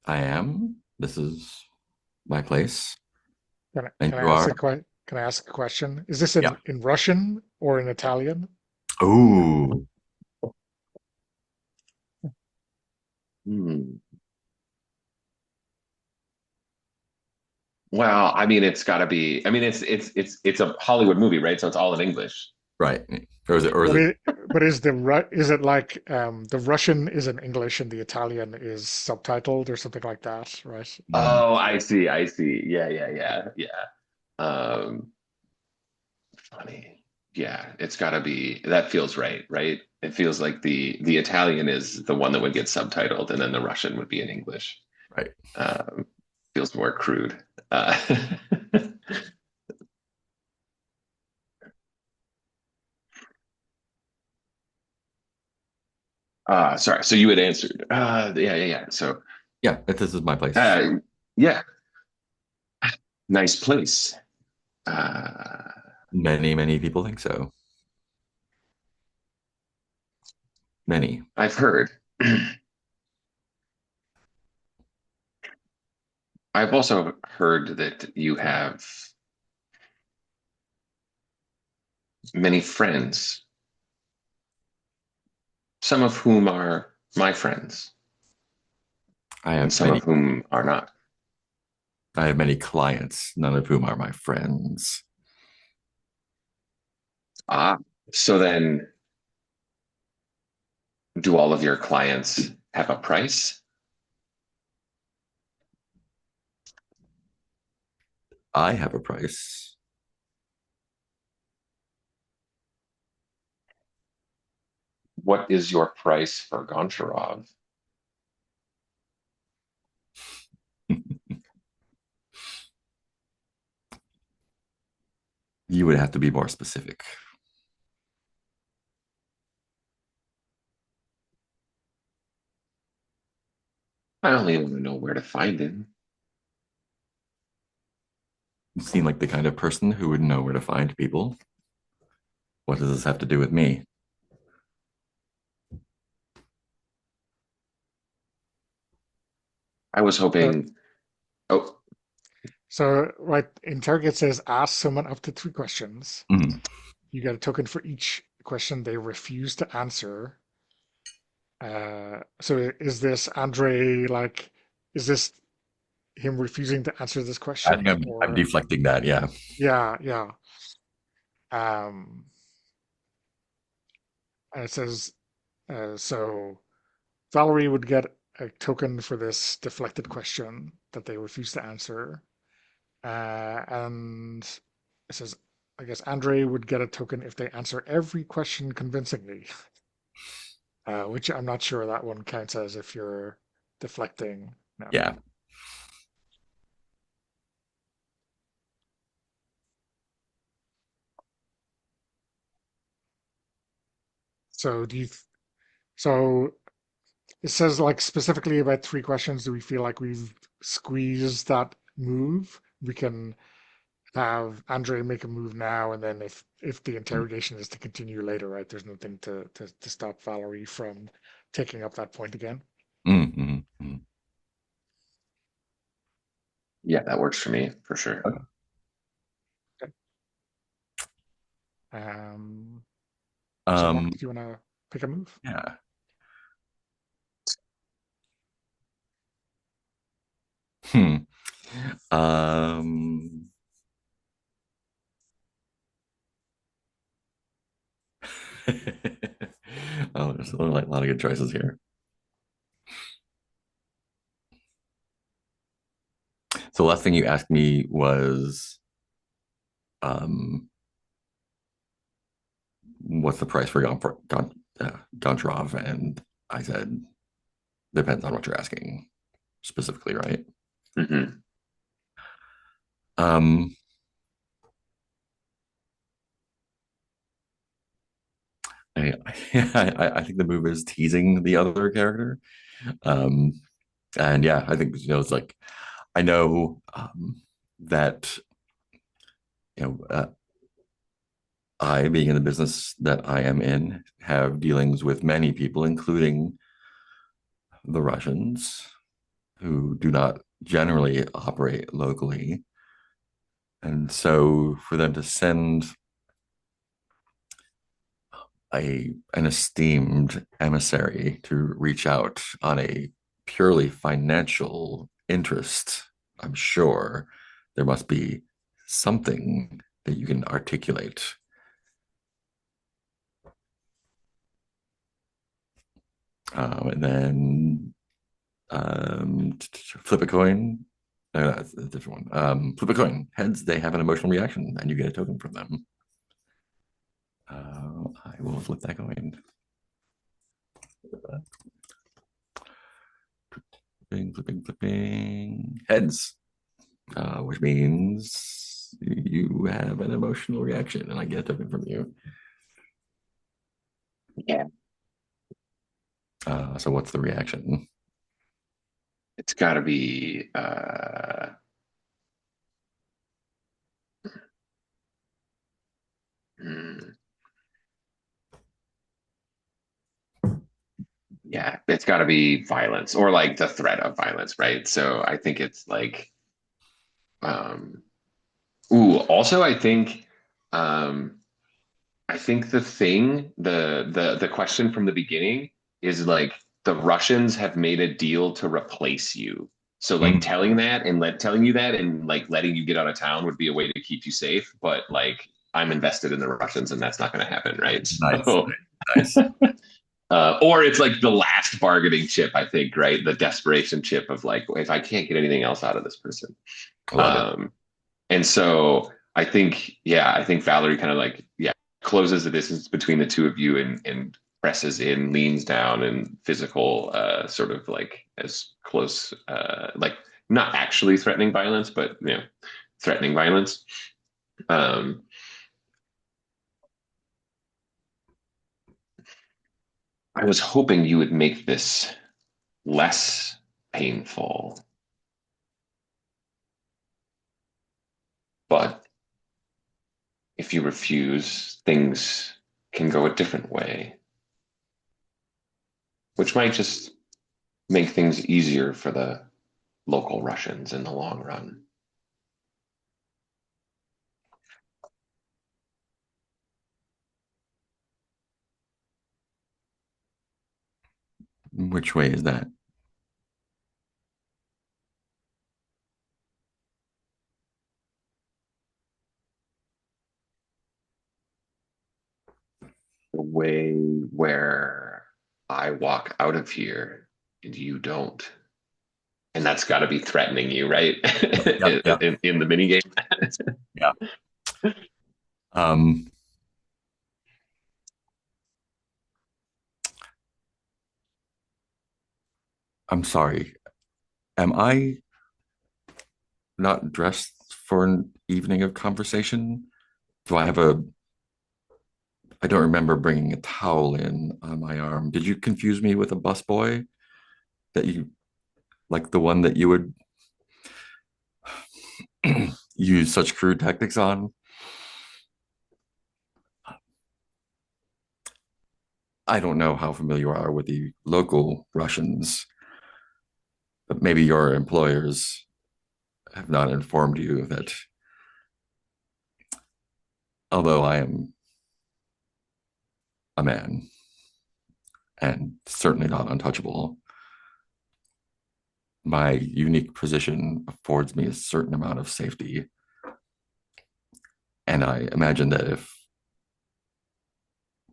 I am. This is my place. And Can I you ask are? can I ask a question? Is this Yeah. in Russian or in Italian? Oh, Hmm. Well, I mean, it's got to be. I mean, it's a Hollywood movie, right? So it's all in English. right. Or is But it? is it like the Russian is in English and the Italian is subtitled or something like that, right? Mm, Oh, I see. I see. Yeah, yeah, yeah, yeah. Um, Funny. Yeah, it's got to be. That feels right, right? It feels like the Italian is the one that would get subtitled, and then the Russian would be in English. right. Um, Feels more crude. Sorry. So you had answered. Yeah, yeah, yeah. So, Yeah, this is my place. uh, yeah, nice place. Uh, Many, many people think so. Many. I've heard. I've also heard that you have many friends, some of whom are my friends, I and have some many. of whom are not. I have many clients, none of whom are my friends. Ah, so then do all of your clients have a price? I have a price. What is your price for Goncharov? You would have to be more specific. I only want to know where to find him. You seem like the kind of person who would know where to find people. What does this have to do with me? I was So, hoping. Oh, so right, interrogate says ask someone up to three questions. Mhm. You get a token for each question they refuse to answer. So is this Andre like, is this him refusing to answer this I think question I'm or deflecting that. Yeah. yeah, yeah. Um, and it says so Valerie would get a token for this deflected question that they refuse to answer. And it says, I guess Andre would get a token if they answer every question convincingly, which I'm not sure that one counts as if you're deflecting. No. Yeah. So so it says like specifically about three questions. Do we feel like we've squeezed that move? We can have Andre make a move now, and then if the interrogation is to continue later, right? There's nothing to stop Valerie from taking up that point again. Mm-hmm. yeah, that works for me for sure. Okay. Okay. Um, so Mark, Um, do you want to pick a move? yeah. Hmm. Um, oh, there's a lot of good choices here. So the last thing you asked me was, what's the price for Goncharov? And I said, depends on what you're asking specifically, right? Mm-hmm. Um, I, I think the move is teasing the other character. Um, and yeah, I think, it's like, I know that, you know, I, being in the business that I am in, have dealings with many people, including the Russians, who do not generally operate locally. And so for them to send an esteemed emissary to reach out on a purely financial interest, I'm sure there must be something that you can articulate. And then flip a coin. No, that's a different one. Flip a coin. Heads, they have an emotional reaction, and you get a token from them. I will flip that coin. Flipping. Heads, which means you have an emotional reaction, and I get a token from you. Yeah. So what's the reaction? It's got to be hmm, yeah, it's got to be violence or like the threat of violence, right? So I think it's like um also um I think the question from the beginning is like the Russians have made a deal to replace you. So like Mm, telling you that and like letting you get out of town would be a way to keep you safe, but like I'm invested in the Russians and that's not going to happen, right? nice, So nice. or it's like the last bargaining chip, I think, right? The desperation chip of like, if I can't get anything else out of this person. I love it. Um, and so I think Valerie kind of like, yeah, closes the distance between the two of you and presses in, leans down, and physical, sort of like as close, like not actually threatening violence, but threatening violence. Um, I was hoping you would make this less painful, but if you refuse, things can go a different way, which might just make things easier for the local Russians in the long run. Which way is that? The way where I walk out of here and you don't. And that's got to be threatening you, right? Yep, yep, in the mini game. yeah. Um, I'm sorry. Am I not dressed for an evening of conversation? Do I have a I don't remember bringing a towel in on my arm. Did you confuse me with a busboy that you like the one that you would use such crude tactics on? I don't know how familiar you are with the local Russians, but maybe your employers have not informed you that although I am a man and certainly not untouchable, my unique position affords me a certain amount of safety. And I imagine that if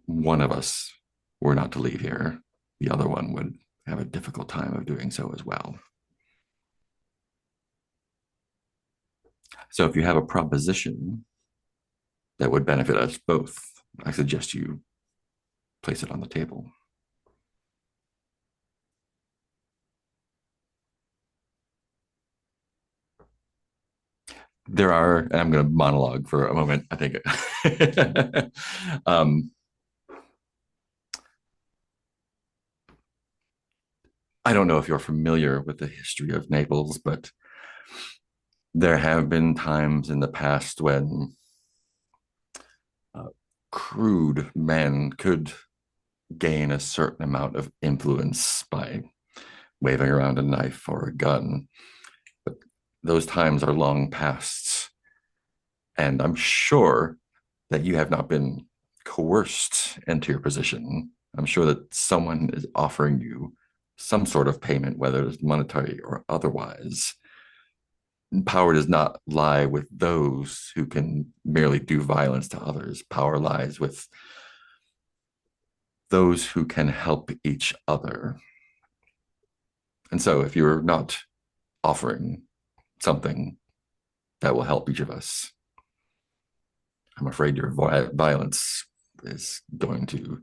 one of us were not to leave here, the other one would have a difficult time of doing so as well. So if you have a proposition that would benefit us both, I suggest you place it on the table. There are, and I'm going to monologue for a moment, I think. um, I don't know if you're familiar with the history of Naples, but there have been times in the past when uh, crude men could gain a certain amount of influence by waving around a knife or a gun. But those times are long past. And I'm sure that you have not been coerced into your position. I'm sure that someone is offering you some sort of payment, whether it's monetary or otherwise. Power does not lie with those who can merely do violence to others. Power lies with those who can help each other. And so if you're not offering something that will help each of us, I'm afraid your violence is going to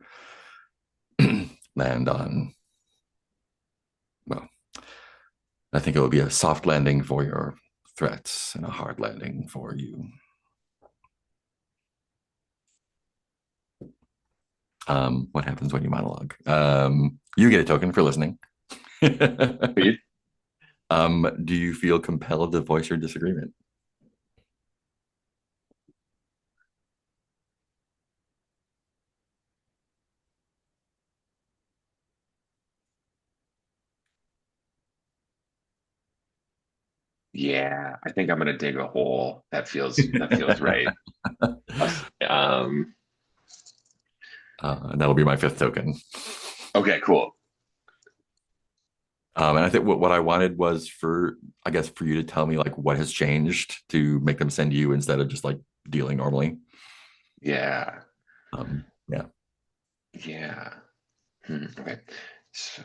land on, well, I think it will be a soft landing for your threats and a hard landing for you. What happens when you monologue? You get a token for listening. Do you feel compelled to voice your disagreement? Yeah, I think I'm gonna dig a hole. That feels right. Um, And that'll be my fifth token. okay, cool. And I think what I wanted was for, I guess, for you to tell me like what has changed to make them send you instead of just like dealing normally. Yeah, Yeah. yeah. Okay, so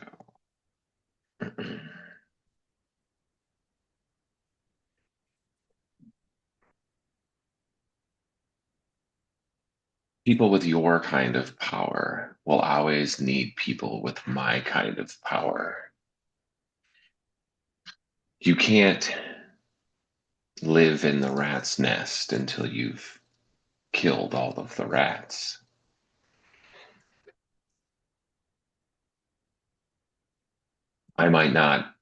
people with your kind of power will always need people with my kind of power. You can't live in the rat's nest until you've killed all of the rats. I might not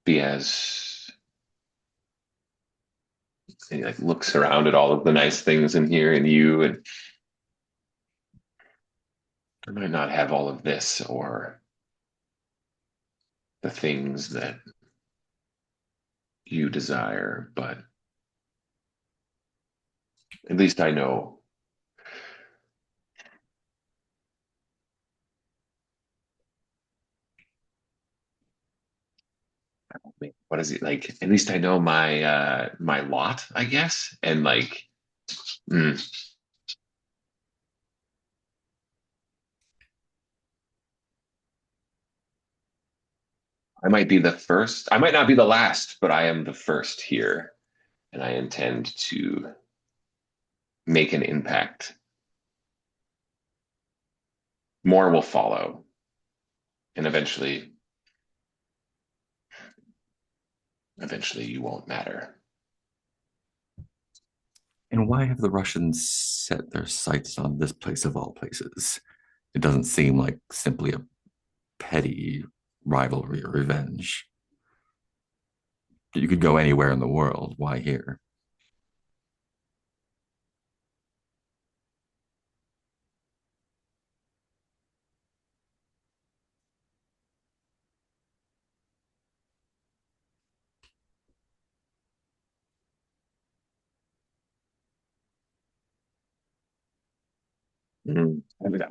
be as and he like looks around at all of the nice things in here and you and I might not have all of this or the things that you desire, but at least I know what is it like at least I know my lot, I guess. And like mm, I might be the first. I might not be the last, but I am the first here. And I intend to make an impact. More will follow. And eventually you won't matter. And why have the Russians set their sights on this place of all places? It doesn't seem like simply a petty rivalry or revenge. You could go anywhere in the world. Why here?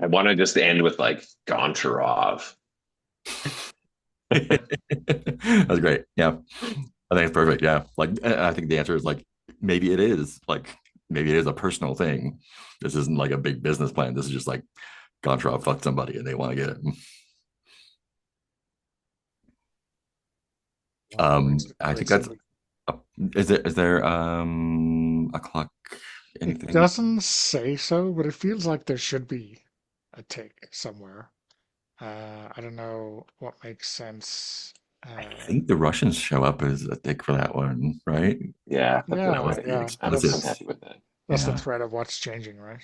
I want to just end with like Goncharov. That's great. Yeah. I think it's perfect. Yeah. Like, I think the answer is like, maybe it is like, maybe it is a personal thing. This isn't like a big business plan. This is just like Goncharov fucked somebody and they want to get it. Well, I great think that's summary. a Is there a clock? It Anything? doesn't say so, but it feels like there should be a tick somewhere. I don't know what makes sense. I Uh, think the Russians show up as a tick for that one, right? Yeah, that feels That was yeah, right. the yeah. I'm explosive. happy with that. That's the Yeah, thread of what's changing, right?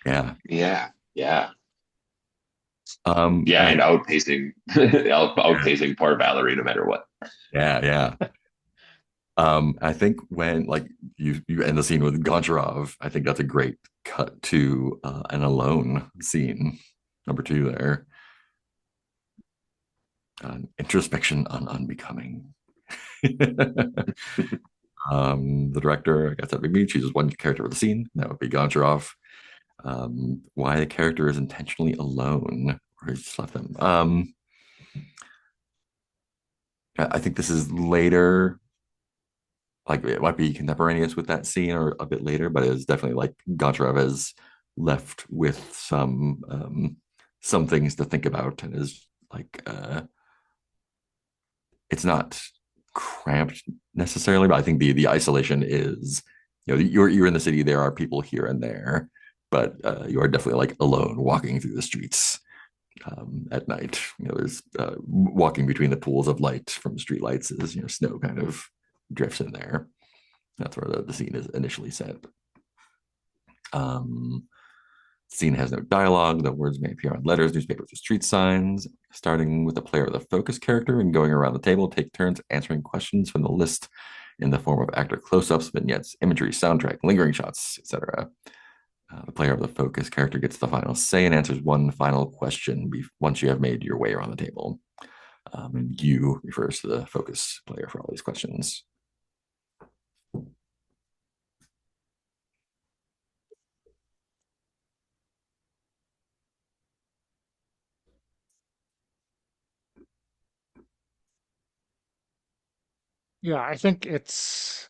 yeah, Yeah, yeah, um, yeah, uh, and outpacing outpacing poor Valerie no matter what. yeah, yeah. I think when like you end the scene with Goncharov, I think that's a great cut to an alone scene, number two there. Introspection on unbecoming. The director, I guess that would be me, chooses one character for the scene. That would be Goncharov. Why the character is intentionally alone, or he's just left them. I think this is later, like it might be contemporaneous with that scene or a bit later, but it's definitely like Goncharov is left with some things to think about and is like it's not cramped necessarily, but I think the isolation is, you're in the city, there are people here and there, but you are definitely like alone walking through the streets at night. There's walking between the pools of light from street lights as snow kind of drifts in there. That's where the scene is initially set. Um, Scene has no dialogue. The words may appear on letters, newspapers, or street signs. Starting with the player of the focus character and going around the table, take turns answering questions from the list in the form of actor close-ups, vignettes, imagery, soundtrack, lingering shots, etc. The player of the focus character gets the final say and answers one final question once you have made your way around the table. And you refers to the focus player for all these questions. Yeah, I think it's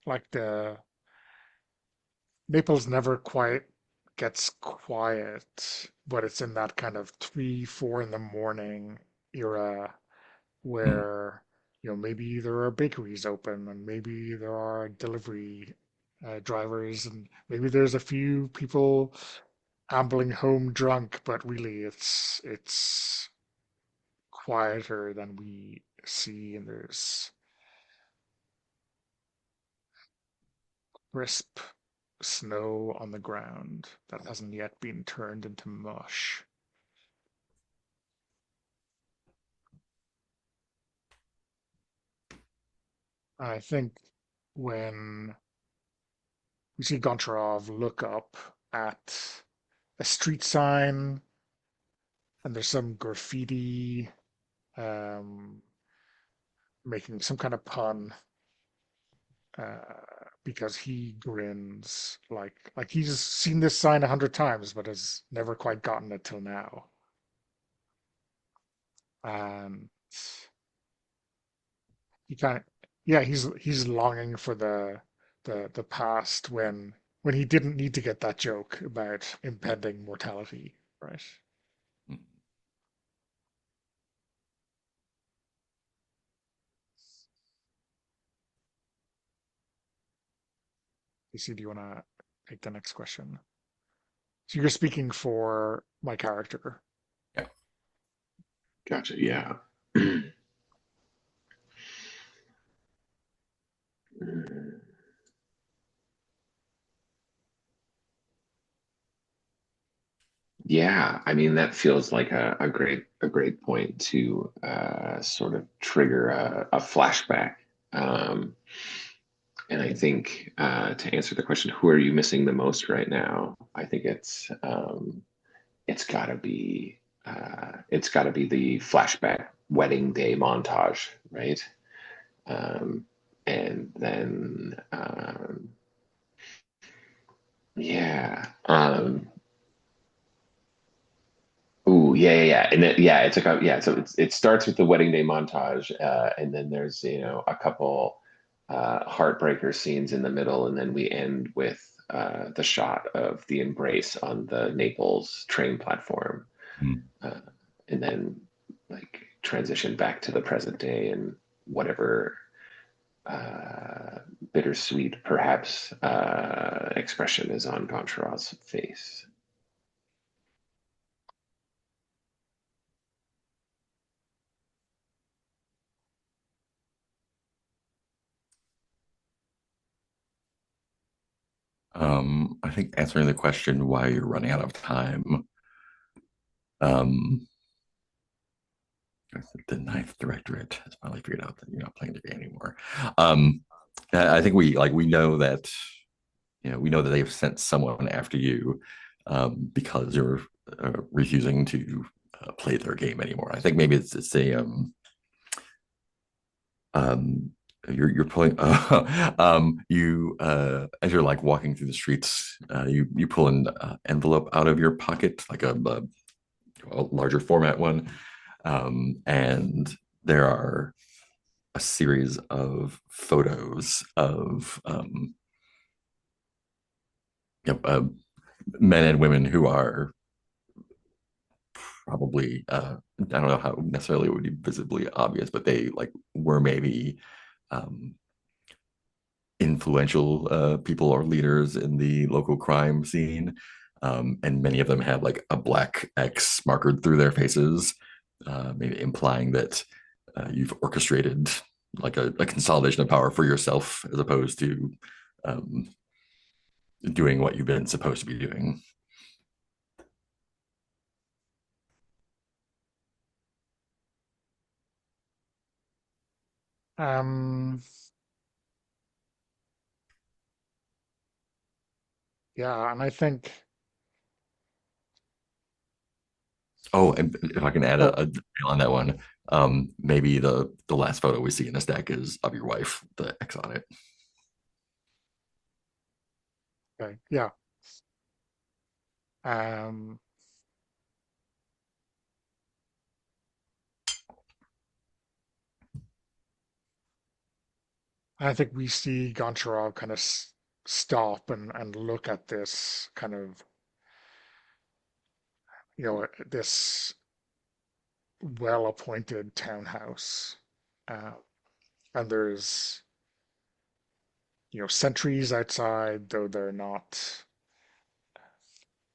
like the Naples never quite gets quiet, but it's in that kind of 3, 4 in the morning era Mm. where, maybe there are bakeries open and maybe there are delivery drivers and maybe there's a few people ambling home drunk, but really it's quieter than we see, and there's crisp snow on the ground that hasn't yet been turned into mush. I think when we see Goncharov look up at a street sign and there's some graffiti um, making some kind of pun, because he grins like he's seen this sign 100 times but has never quite gotten it till now. And he kind of, yeah, he's longing for the past when he didn't need to get that joke about impending mortality, right? DC, do you want to take the next question? So you're speaking for my character. Yeah. Gotcha. Yeah. Yeah, I mean that feels like a great point to sort of trigger a flashback. Um, and I think to answer the question, who are you missing the most right now? I think it's gotta be the flashback wedding day montage, right? Um, and then yeah. Ooh, yeah, yeah, yeah, and then, yeah, it's like yeah. So it starts with the wedding day montage, and then there's a couple heartbreaker scenes in the middle, and then we end with the shot of the embrace on the Naples train platform, Mm. uh, and then like transition back to the present day, and whatever uh, bittersweet, perhaps, expression is on Goncharov's face. I think answering the question why you're running out of time. Um, the Ninth Directorate has finally figured out that you're not playing the game anymore. Um, I think we know that we know that they've sent someone after you because you're refusing to play their game anymore. I think maybe it's a um, you're pulling you as you're like walking through the streets, you pull an envelope out of your pocket, like a larger format one, and there are a series of photos of yep, men and women who are probably I don't know how necessarily it would be visibly obvious, but they like were maybe um, influential people or leaders in the local crime scene. And many of them have like a black X markered through their faces, maybe implying that you've orchestrated like a consolidation of power for yourself as opposed to um, doing what you've been supposed to be doing. Um, yeah, and I think, Oh, and if I can add oh, a detail on that one, maybe the last photo we see in the stack is of your wife, the X on it. okay, yeah. Um, I think we see Goncharov kind of stop and look at this kind of, this well-appointed townhouse. Uh, and there's, sentries outside, though they're not,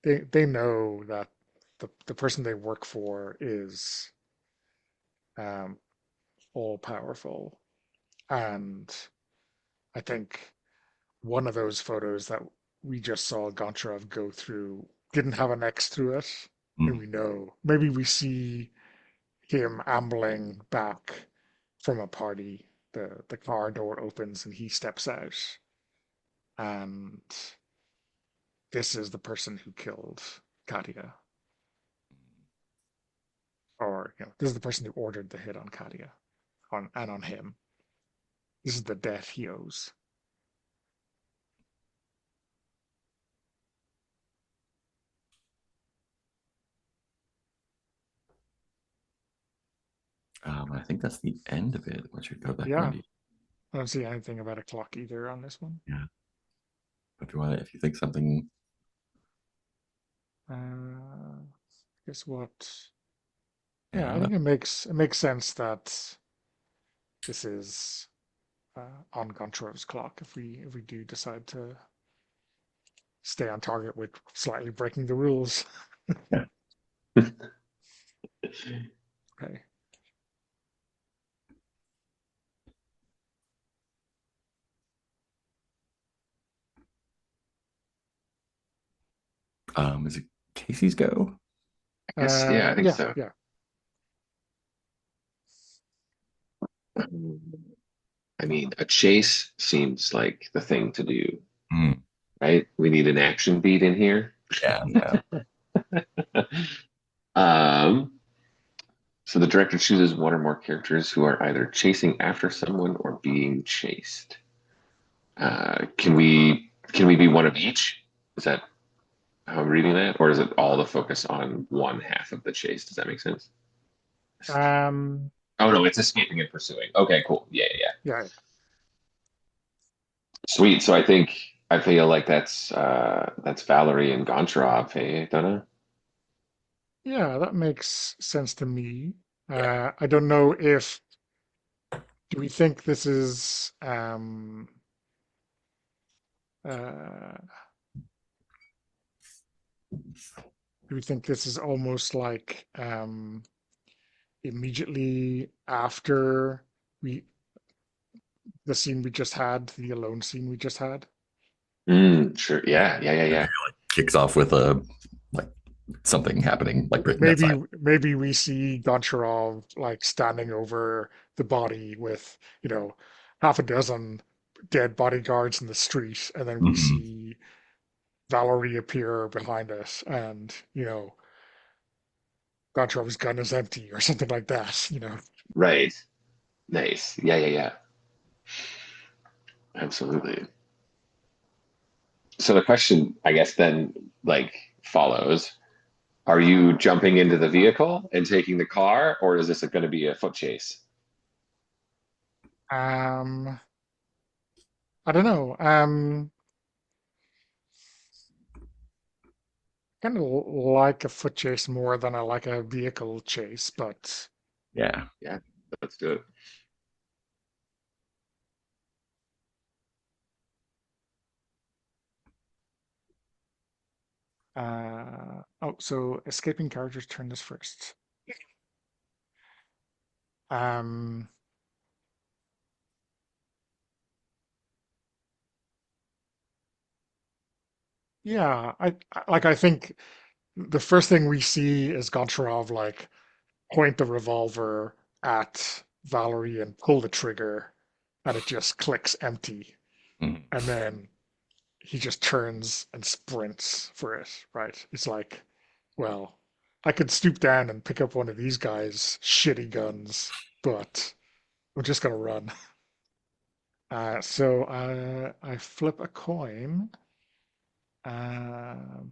they know that the person they work for is um, all powerful. And I think one of those photos that we just saw Goncharov go through didn't have an X through it. And Mm. we know, maybe we see him ambling back from a party. The car door opens and he steps out. And this is the person who killed Katia. Or, this is the person who ordered the hit on Katia on him. This is the death he owes. I think that's the end of it. Once you go back Yeah, around, I don't see anything about a clock either on this one. yeah. If you want, if you think something, Guess what? Yeah, I yeah, think it makes sense that this is on Goncharov's clock if we do decide to stay on target with slightly breaking the rules. yeah. Okay. Is it Casey's go? I guess, yeah, I think Yeah, so. yeah. I mean, a chase seems like the thing to do, Mm, right? We need an action beat in here. yeah, yeah. Um, so the director chooses one or more characters who are either chasing after someone or being chased. Can we be one of each? Is that how I'm reading that, or is it all the focus on one half of the chase? Does that make sense? Um, Oh no, it's escaping and pursuing. Okay, cool. Yeah, yeah, yeah. yeah, Sweet. So I feel like that's Valerie and Goncharov. Hey, Donna. yeah. That makes sense to me. Yeah. I don't know if Do we think this is uh, do we think this is almost like immediately after we the scene we just had, the alone scene we just had? Sure. Yeah. Kicks off with a like something happening like written Maybe outside. maybe we see Goncharov like standing over the body with, half a dozen dead bodyguards in the street, and then we Mhm. see Valerie appear behind us, and Goncharov's gun is empty or something like that. Right. Nice. Yeah. Absolutely. So the question, I guess, then like follows: are you jumping into the vehicle and taking the car, or is this going to be a foot chase? Um, I don't know. Kind of like a foot chase more than I like a vehicle chase, but Yeah. Yeah, let's do it. so escaping characters turn this first. Um, yeah, I think the first thing we see is Goncharov like point the revolver at Valerie and pull the trigger, and it just clicks empty, Mhm. and then he just turns and sprints for it, right? It's like, well, I could stoop down and pick up one of these guys' shitty guns, but I'm just gonna run. So I flip a coin. Uh,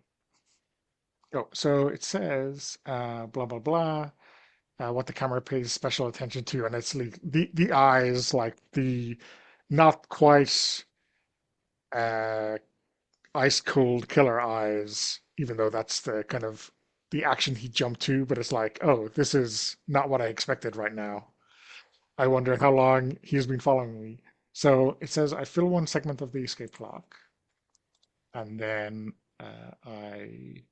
so it says blah blah blah. What the camera pays special attention to, and it's like the eyes, like the not quite uh, ice cold killer eyes, even though that's the kind of the action he jumped to, but it's like, oh, this is not what I expected right now. I wonder how long he's been following me. So it says I fill one segment of the escape clock, and then I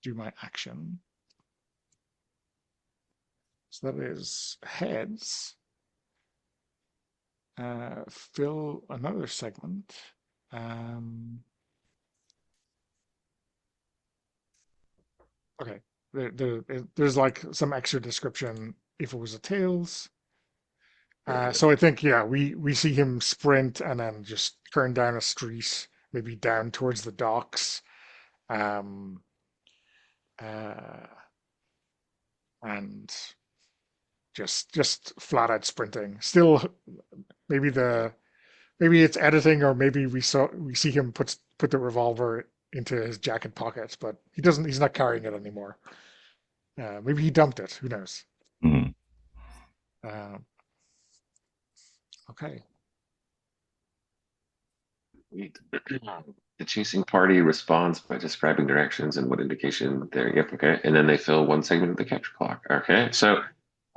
do my action. So that is heads. Fill another segment. Um, okay, there's like some extra description if it was a tails. Right. So I think, yeah, we see him sprint and then just turn down a street, maybe down towards the docks, um, uh, and just flat out sprinting. Still, maybe maybe it's editing, or maybe we see him put the revolver into his jacket pocket, but he doesn't. He's not carrying it anymore. Maybe he dumped it. Who knows? Mhm. Uh, okay. Sweet. The chasing party responds by describing directions and what indication they're. Yep. Okay. And then they fill one segment of the capture clock. Okay. So,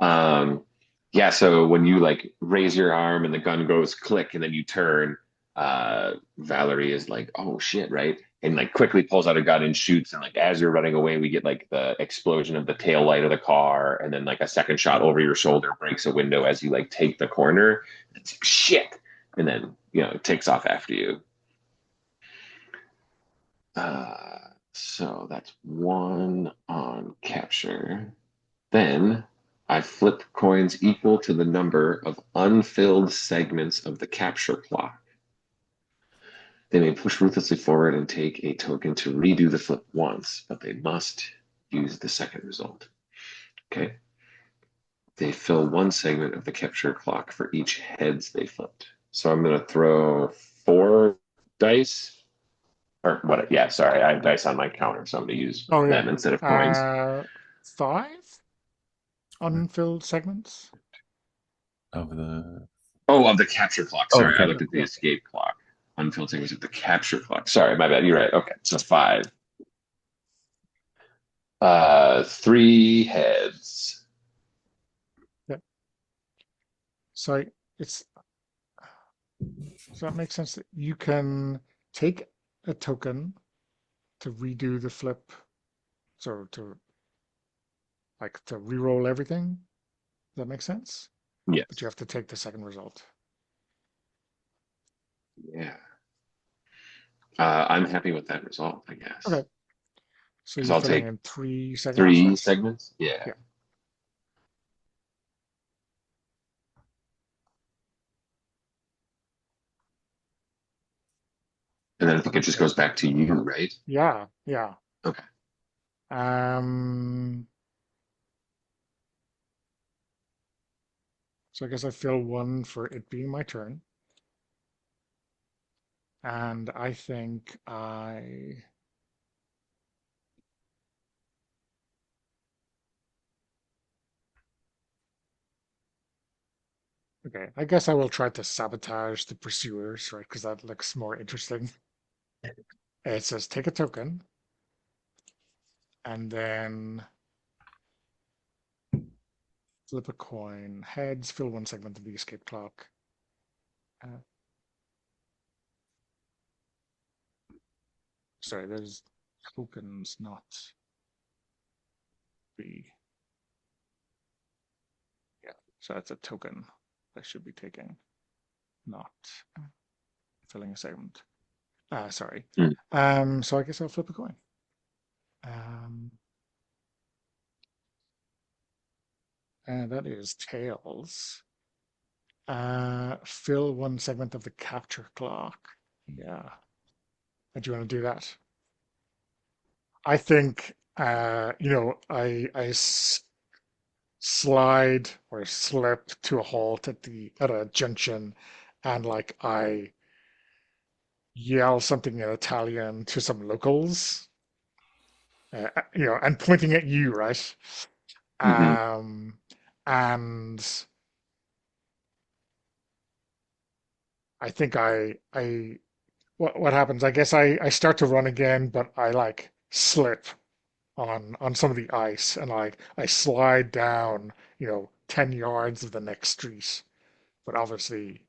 um, yeah. So when you like raise your arm and the gun goes click and then you turn, Valerie is like, "Oh shit!" Right? And like quickly pulls out a gun and shoots. And like as you're running away, we get like the explosion of the tail light of the car, and then like a second shot over your shoulder breaks a window as you like take the corner. It's like, shit, and then it takes off after you. So that's one on capture. Then I flip coins equal to the number of unfilled segments of the capture clock. They may push ruthlessly forward and take a token to redo the flip once, but they must use the second result. Okay. They fill one segment of the capture clock for each heads they flipped. So I'm going to throw 4 dice. Or what? Yeah, sorry, I have dice on my counter, so I'm going to use Oh yeah. them instead of coins. Uh, 5 unfilled segments. Of the Oh, of the capture clock. oh, Sorry, I okay. looked at the Yeah. escape clock. Unfilled segments of the capture clock. Sorry, my bad. You're right. Okay, so 5. 3 heads. Yeah. So it's does that make sense that you can take a token to redo the flip, so to to re-roll everything? Does that make sense? But you Yes. have to take the second result. Yeah. I'm happy with that result, I guess. Okay. So Because you're I'll filling take in 3 segments, three right? segments. Yeah. Yeah. And then I think it just goes back to you, right? Yeah, yeah. Okay. Um, so I guess I fill one for it being my turn. And I think okay, I guess I will try to sabotage the pursuers, right? Because that looks more interesting. It says take a token and then flip a coin. Heads, fill one segment of the escape clock. Uh, sorry, there's tokens, not the. Yeah, so that's a token I should be taking, not filling a segment. Sorry. Mm. So I guess I'll flip a coin. Um, and that is tails. Fill one segment of the capture clock. Yeah. Do you want to do that? I think, I slide or slip to a halt at a junction, and I yell something in Italian to some locals, and pointing at you, right? Hmm. Um, and I think what happens? I guess I start to run again, but I slip on some of the ice, and I slide down, 10 yards of the next street, but obviously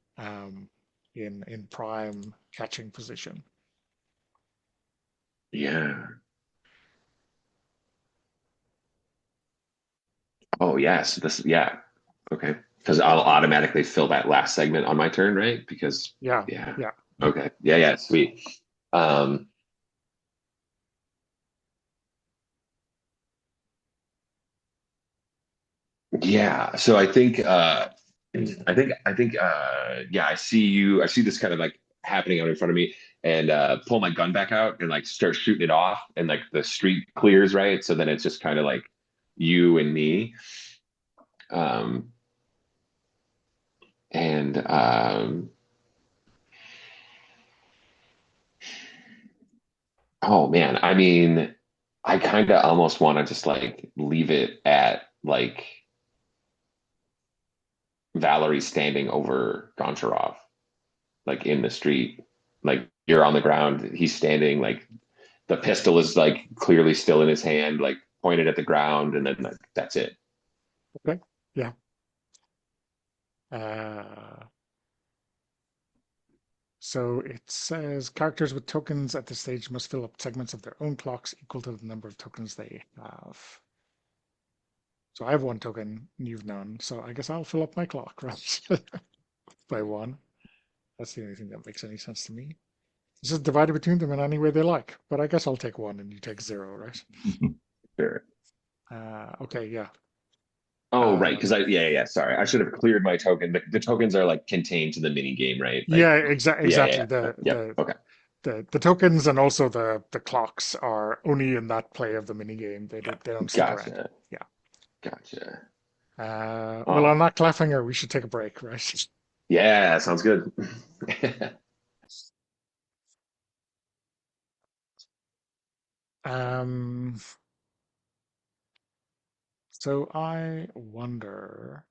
in prime catching position. Yeah. Oh, yes. Yeah. Okay. Because I'll automatically fill that last segment on my turn, right? Because, Yeah, yeah. yeah. Okay. Yeah, yeah. Sweet. Um, yeah. So yeah, I see this kind of like happening out in front of me and pull my gun back out and like start shooting it off and like the street clears, right? So then it's just kind of like you and me. Um, and oh man, I mean, I kind of almost want to just like leave it at like Valerie standing over Goncharov, like in the street. Like you're on the ground, he's standing, like the pistol is like clearly still in his hand, like pointed at the ground, and then like that's it. Okay. Yeah. Uh, so it says characters with tokens at this stage must fill up segments of their own clocks equal to the number of tokens they have. So I have one token, and you've none. So I guess I'll fill up my clock, right? By one. That's the only thing that makes any sense to me. This is divided between them in any way they like. But I guess I'll take one and you take zero, right? Sure. Okay, yeah. Oh, right. Because Um, yeah. Sorry. I should have cleared my token. The tokens are like contained to the mini game, right? Like, yeah, yeah. exactly. The Yep. the Okay. the tokens and also the clocks are only in that play of the mini game. They don't stick around. Gotcha. Yeah. Gotcha. Well, on Oh, that cliffhanger, we should take a break, right? yeah. Sounds good. Um, so I wonder.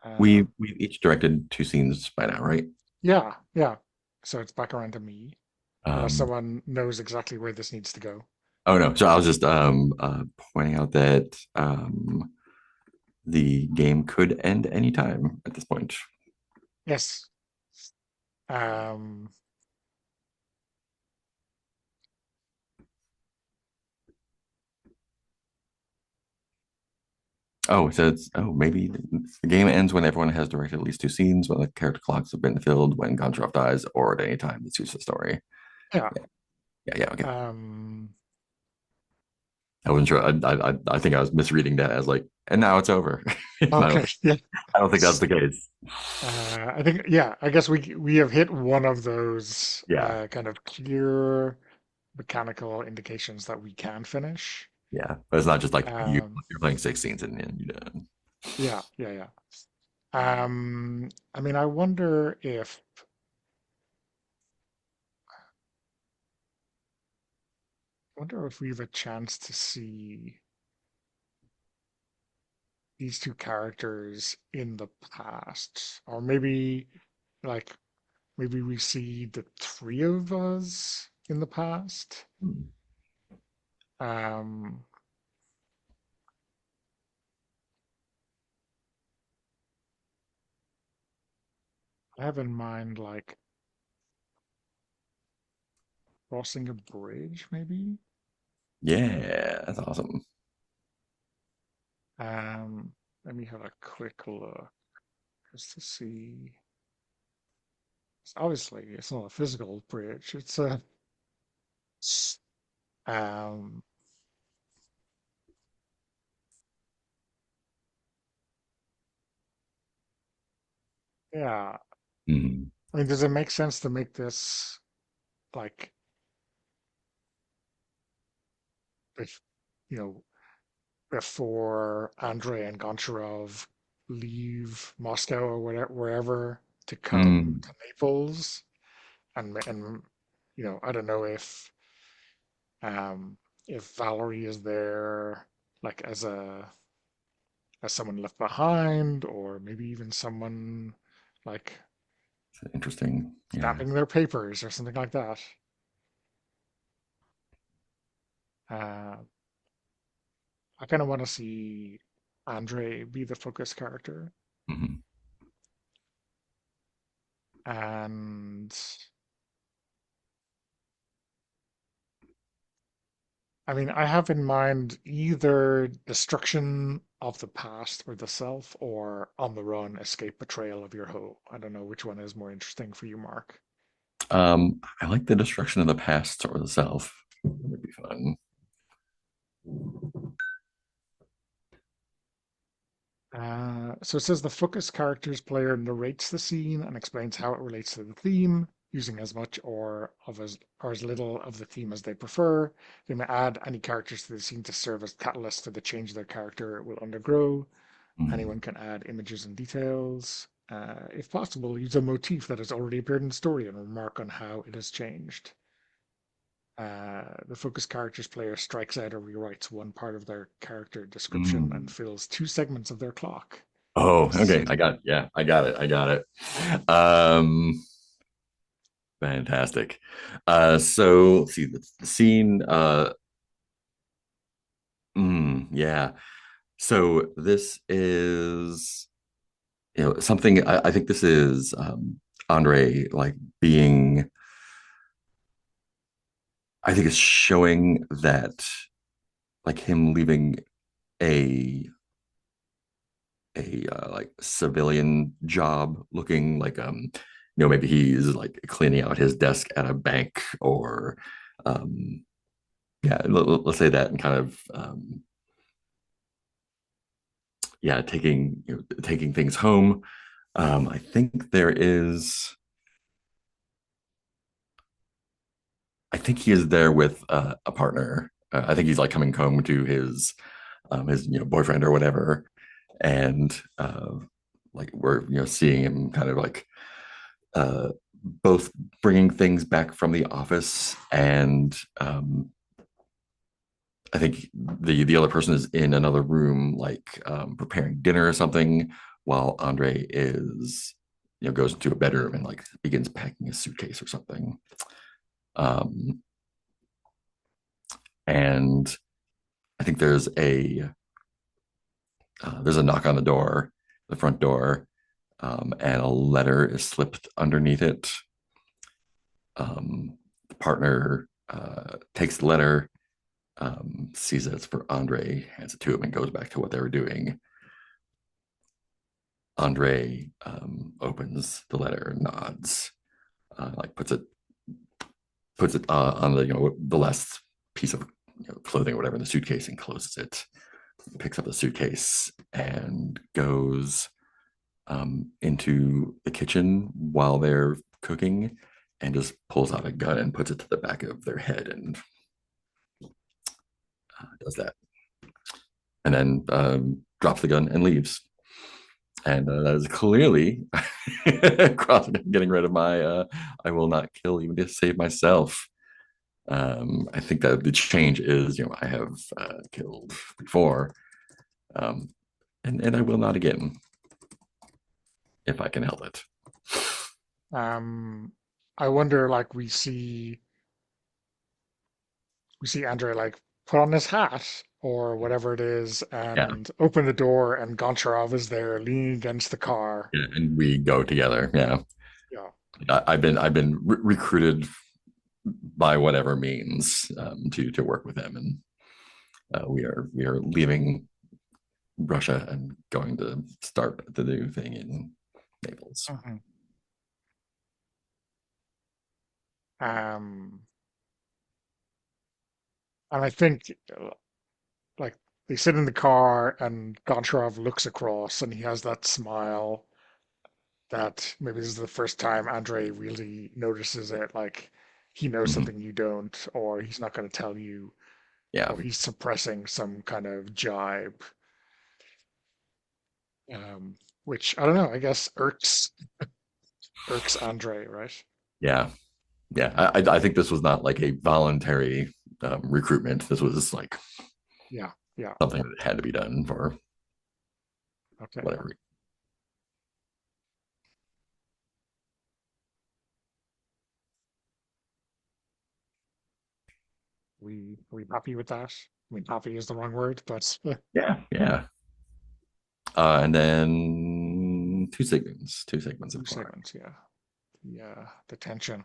Uh, We've each directed two scenes by now, right? yeah, yeah. So it's back around to me, unless Um, someone knows exactly where this needs to go. oh no, so I was just pointing out that the game could end anytime at this point. Yes. Um, Oh, so it's maybe the game ends when everyone has directed at least two scenes, when the character clocks have been filled, when Goncharov dies, or at any time that suits the story. yeah. Yeah, yeah, yeah. Okay. Um, I wasn't sure. I think I was misreading that as like, and now it's over. okay. Yeah. I don't think that's the case. I think, yeah, I guess we have hit one of those Yeah, kind of clear mechanical indications that we can finish. yeah. But it's not just like Um, you're playing six scenes and you're done. yeah, yeah, yeah. I mean, I wonder if we have a chance to see these two characters in the past, or like maybe we see the three of us in the past. Hmm. Um, I have in mind like crossing a bridge, maybe. Yeah, that's awesome. Let me have a quick look just to see. Obviously, it's not a physical bridge. It's a um, yeah. Mhm. I mean, does it make sense to make this like if you know before Andrei and Goncharov leave Moscow or whatever wherever to come Mm. to Naples and I don't know um if Valerie is there like as someone left behind or maybe even someone like Interesting. Yeah. stamping their papers or something like that. Uh, I kind of want to see Andre be the focus character. Mhm. And I mean, I have in mind either destruction of the past or the self or on the run, escape betrayal of your home. I don't know which one is more interesting for you, Mark. I like the destruction of the past or the self. That would be fun. So it says the focus character's player narrates the scene and explains how it relates to the theme, using as much or as little of the theme as they prefer. They may add any characters to the scene to serve as catalyst for the change their character will undergo. Mhm. Anyone can add images and details. If possible, use a motif that has already appeared in the story and remark on how it has changed. The focus character's player strikes out or rewrites one part of their character description and Mm. fills two segments of their clock. Oh, This okay. I got yeah, I got it. I got it. Fantastic. So let's see the scene. Yeah. So this is something I think this is Andre like being I think it's showing that like him leaving a like civilian job looking like maybe he's like cleaning out his desk at a bank or um yeah let's say that and kind of yeah taking things home. I think there is I think he is there with a partner. I think he's like coming home to his boyfriend or whatever, and like we're seeing him kind of like uh, both bringing things back from the office, and I think the other person is in another room, like preparing dinner or something, while Andre is goes into a bedroom and like begins packing his suitcase or something. Um, and I think there's there's a knock on the front door, and a letter is slipped underneath it. The partner takes the letter, sees that it's for Andre, hands it to him, and goes back to what they were doing. Andre opens the letter, nods, like puts it on the last piece of clothing or whatever in the suitcase and closes it. Picks up the suitcase and goes into the kitchen while they're cooking and just pulls out a gun and puts it to the back of their head and does that. And then drops the gun and leaves. And that is clearly getting rid of my I will not kill even to save myself. I think that the change is, I have killed before, and I will not again if I can help it. I wonder, like we see Andre like put on his hat or whatever it is Yeah, and open the door, and Goncharov is there leaning against the car. yeah, and we go together. Yeah, Yeah. I've been recruited by whatever means to work with him, and we are leaving Russia and going to start the new thing in Naples. Mhm. Um, and I think like they sit in the car and Goncharov looks across and he has that smile that maybe this is the first time Andre really notices it. Like he knows Mhm. something you don't, or he's not going to tell you, Yeah, or he's suppressing some kind of jibe, which I don't know. I guess irks Andre, right? yeah, yeah. I think this was not like a voluntary recruitment. This was like Yeah, yeah. something that had to be done for Okay. whatever. We happy with that? I mean, happy is the wrong word, but Yeah, yeah. And then two segments two of Clark. segments. Yeah, the tension.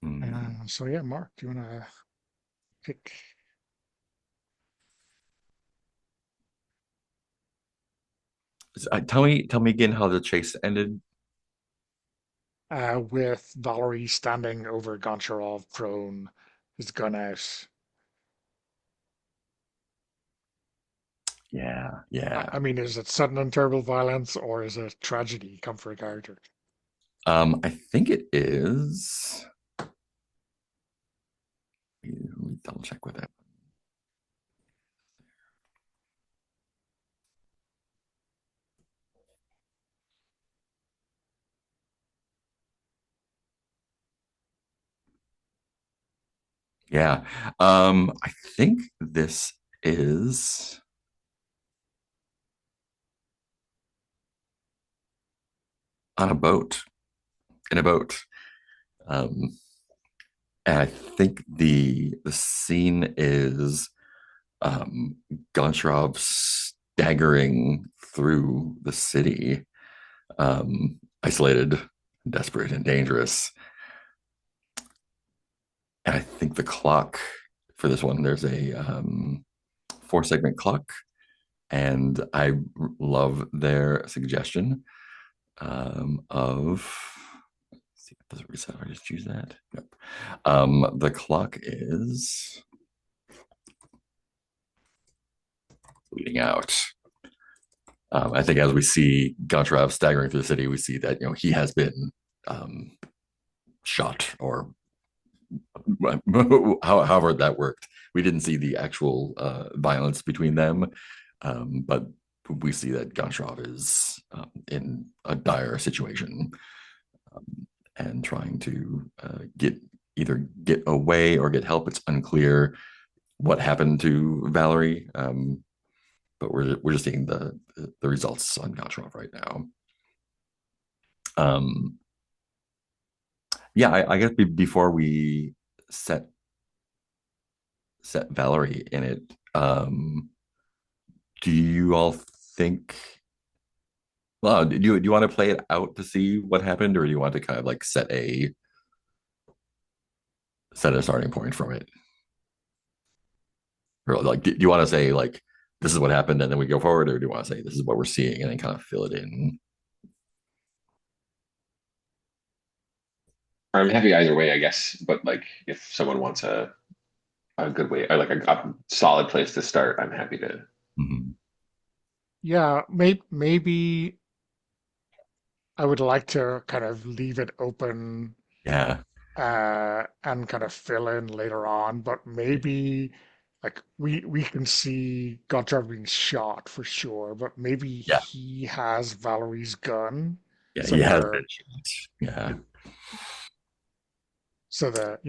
You know. So yeah, Mark, do you want to pick Tell me again how the chase ended. with Valerie standing over Goncharov, prone, his gun out? Yeah, I yeah. mean, is it sudden and terrible violence, or is it tragedy come for a character? I think it is. Let me double check with that. Yeah. I think this is on a boat, in a boat. Um, and I think the scene is um, Goncharov staggering through the city, isolated, desperate, and dangerous. And I think the clock for this one, there's a four-segment clock, and I love their suggestion of. See, does it reset? I just choose that. Nope. The clock is bleeding out. I think as we see Goncharov staggering through the city, we see that he has been shot or however that worked. We didn't see the actual violence between them, but we see that Goncharov is in a dire situation and trying to either get away or get help. It's unclear what happened to Valerie, but we're just seeing the results on Goncharov right now. Yeah, I guess before we set set Valerie in it, do you all think? Well, do you want to play it out to see what happened, or do you want to kind of like set a starting point from it? Or like, do you want to say like this is what happened and then we go forward, or do you want to say this is what we're seeing and then kind of fill it in? I'm happy either way, I guess. But like, if someone wants a good way, or like a solid place to start, I'm happy to. Mhm. Yeah, maybe I would like to kind of leave it open Yeah, and kind of fill in later on, but maybe like we can see Goncharov being shot for sure, but maybe yeah, he has Valerie's gun, yeah. so He has been they're shot. Yeah, so that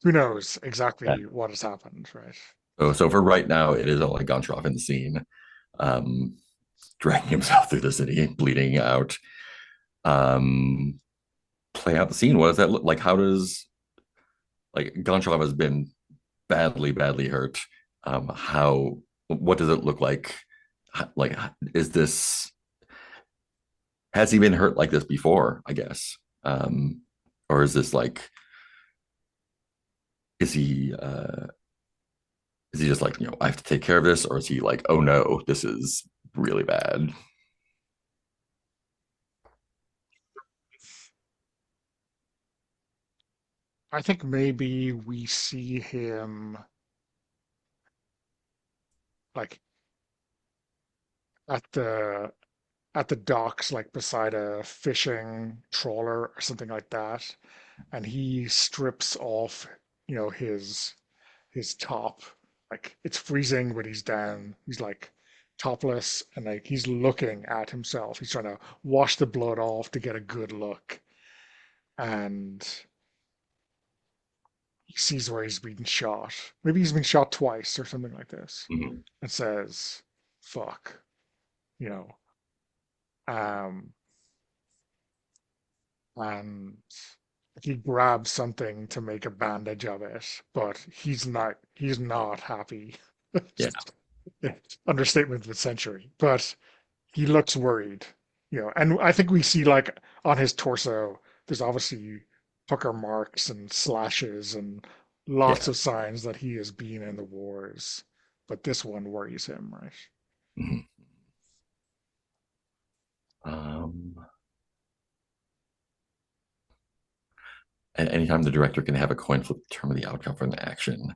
who knows yeah. exactly what has happened, right? So for right now, it is only Goncharov in the scene, um, dragging himself through the city, bleeding out. Um, Play out the scene. What does that look like? How does like Goncharov has been badly hurt? How what does it look like? Like, is this has he been hurt like this before? I guess, or is this like is he is he just like I have to take care of this, or is he like oh no, this is really bad? I think maybe we see him like at the docks, like beside a fishing trawler or something like that, and he strips off, his top. Like it's freezing, but he's down. He's like topless, and like he's looking at himself. He's trying to wash the blood off to get a good look, and he sees where he's been shot. Maybe he's been shot twice or something like this, Mhm. and says, "Fuck," you know. Um, and he grabs something to make a bandage of it, but he's not happy. Yeah, Understatement of the century. But he looks worried, and I think we see like on his torso, there's obviously pucker marks and slashes and lots yeah. of signs that he has been in the wars. But this one worries him, right? Mhm. Um, and anytime the director can have a coin flip determine the outcome from the action.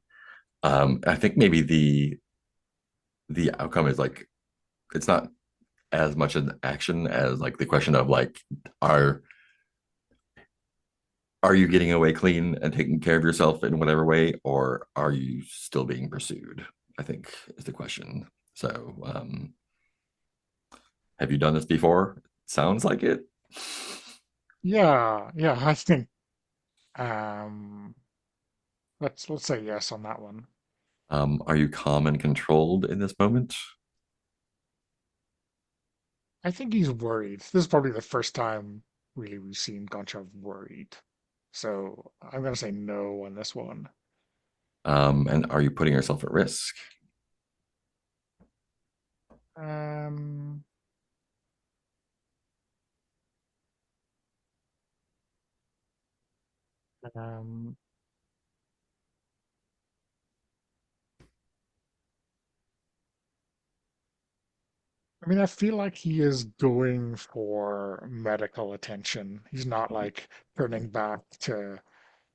I think maybe the outcome is like it's not as much an action as like the question of like are are you getting away clean and taking care of yourself in whatever way, or are you still being pursued? I think is the question. So, have you done this before? Sounds like it. Yeah, yeah, I think um let's say yes on that one. Are you calm and controlled in this moment? I think he's worried. This is probably the first time really we've seen Goncharov worried. So I'm gonna say no on this one. And are you putting yourself at risk? Um, um, I mean, I feel like he is going for medical attention. He's not like turning back to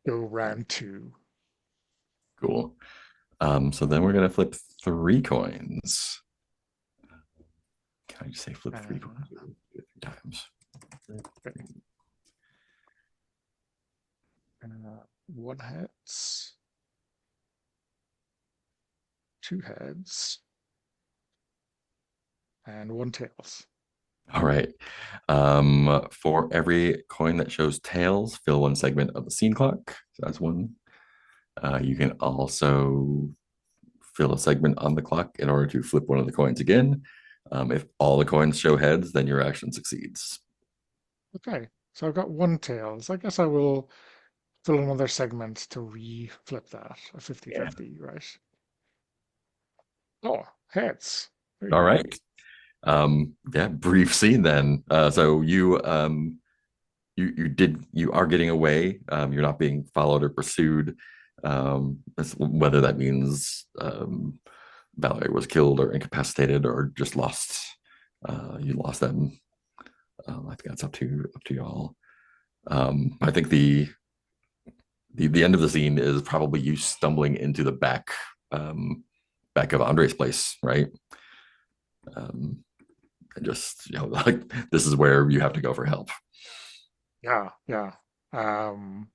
go round two. Cool. So then we're gonna flip 3 coins. Can I just say flip three Uh, coins 3 times? One heads, two heads, and one tails. All right. For every coin that shows tails, fill 1 segment of the scene clock. So that's one. You can also fill a segment on the clock in order to flip one of the coins again. If all the coins show heads, then your action succeeds. Okay, So I've got one tails. I guess I will fill another segment to re-flip that. A Yeah. 50-50, right? Oh, heads. There you All go. right. Yeah, brief scene then. So you are getting away. You're not being followed or pursued. Whether that means Valerie was killed or incapacitated or just lost. You lost them. I think that's up to y'all. I think the end of the scene is probably you stumbling into the back of Andre's place, right? Um, and just like this is where you have to go for help. Yeah, yeah. Um,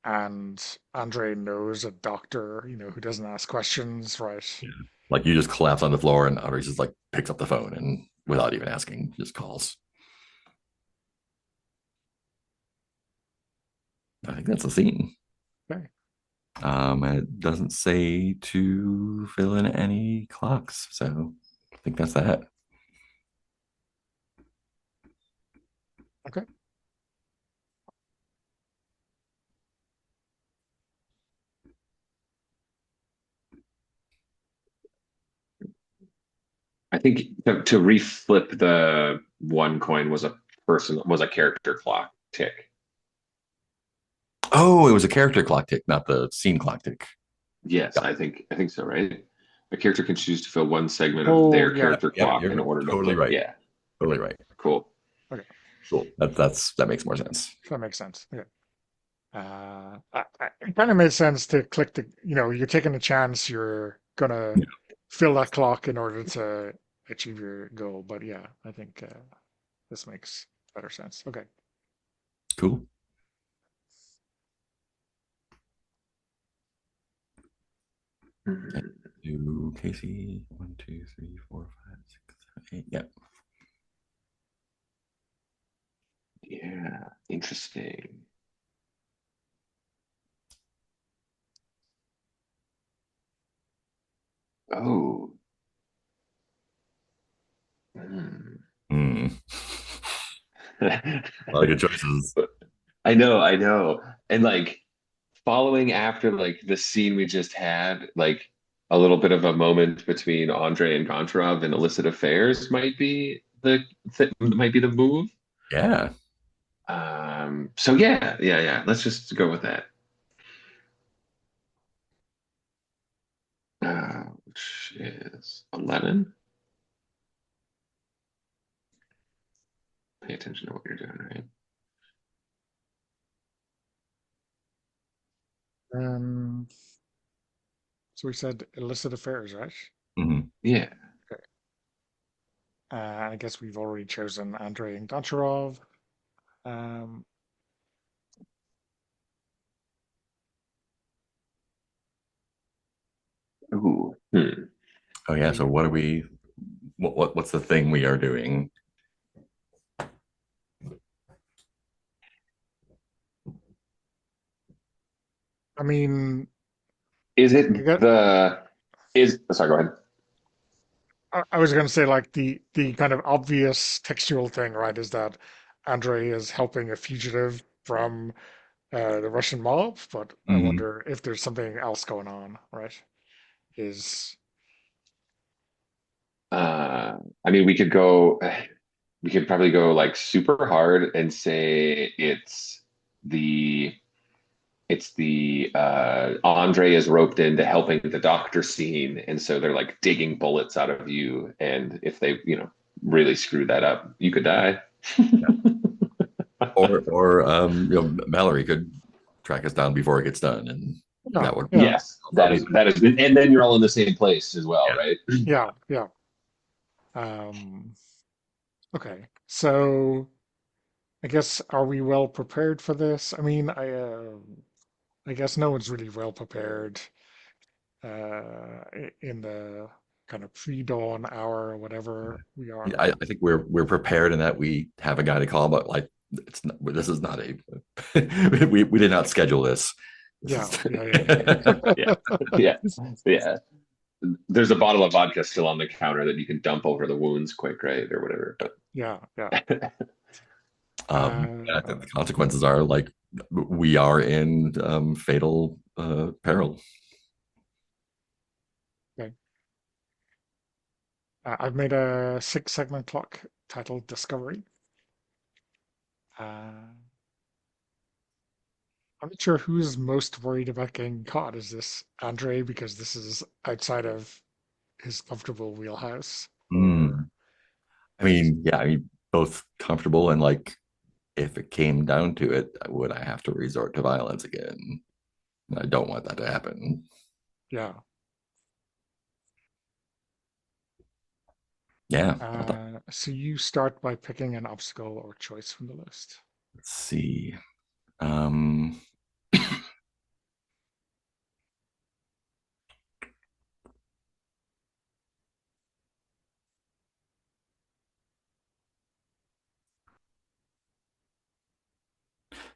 and Andre knows a doctor, who doesn't ask questions, right? Yeah. Like you just collapse on the floor and Andres just like picks up the phone and without even asking, just calls. I think that's the scene. Okay. And it doesn't say to fill in any clocks, so I think that's that. Okay. I think to reflip the one coin was a character clock tick. Oh, it was a character clock tick, not the scene clock tick. Yes, Yep. I think so, right? A character can choose to fill one segment of Oh, their yeah. character Yep, clock in you're order to totally flip. right. Yeah, Totally right. cool. Okay. Cool. That makes more sense. That makes sense. Okay. It kind of made sense to click you're taking a chance, you're gonna Yeah. fill that clock in order to achieve your goal. But yeah, I think this makes better sense. Okay. Cool. Hmm. Do Casey 1, 2, 3, 4, 5, 6, 7, 8. Yep. Yeah, interesting. Oh. Hmm. Mm. A lot of good choices. I know. And like following after like the scene we just had, like a little bit of a moment between Andre and Goncharov and illicit affairs might be the move. Yeah. So yeah. Let's just go with that. Which is 11. Pay attention to what you're doing, right? Um, so we said illicit affairs, right? Mhm. Yeah. Okay. I guess we've already chosen Andrei and Goncharov. Um, Ooh. Oh yeah. So what are we? What's the thing we are doing? I mean, Is I it got, the is sorry, go ahead. I was going to say like the kind of obvious textual thing, right, is that Andrei is helping a fugitive from the Russian mob, but I Mhm. wonder if there's something else going on, right? Is Uh I mean we could probably go like super hard and say the it's the Andre is roped into helping the doctor scene, and so they're like digging bullets out of you, and if they, really screw that up, you could die. Or Mallory could track us down before it gets done, and yeah, that would yeah, Yes, that probably is that is, and then you're all in the same place as well, yeah. right? yeah, yeah. Um, okay, so I guess are we well prepared for this? I mean, I guess no one's really well prepared in the kind of pre-dawn hour or whatever we are. I think we're prepared in that we have a guy to call, but like it's not. This is not a. we did not schedule this. This Yeah, is. yeah, yeah. Yeah, yeah, yeah. There's a bottle of vodka still on the counter that you can dump over the wounds quick, right, or whatever. Yeah, yeah. But Uh, I think the consequences are like we are in fatal peril. okay. I've made a 6 segment clock titled Discovery. I'm not sure who's most worried about getting caught. Is this Andre because this is outside of his comfortable wheelhouse, or Mm. I mean, yeah, I mean, both comfortable and like if it came down to it, would I have to resort to violence again? I don't want that to happen. yeah? Yeah. So you start by picking an obstacle or choice from the list. Let's see. Um,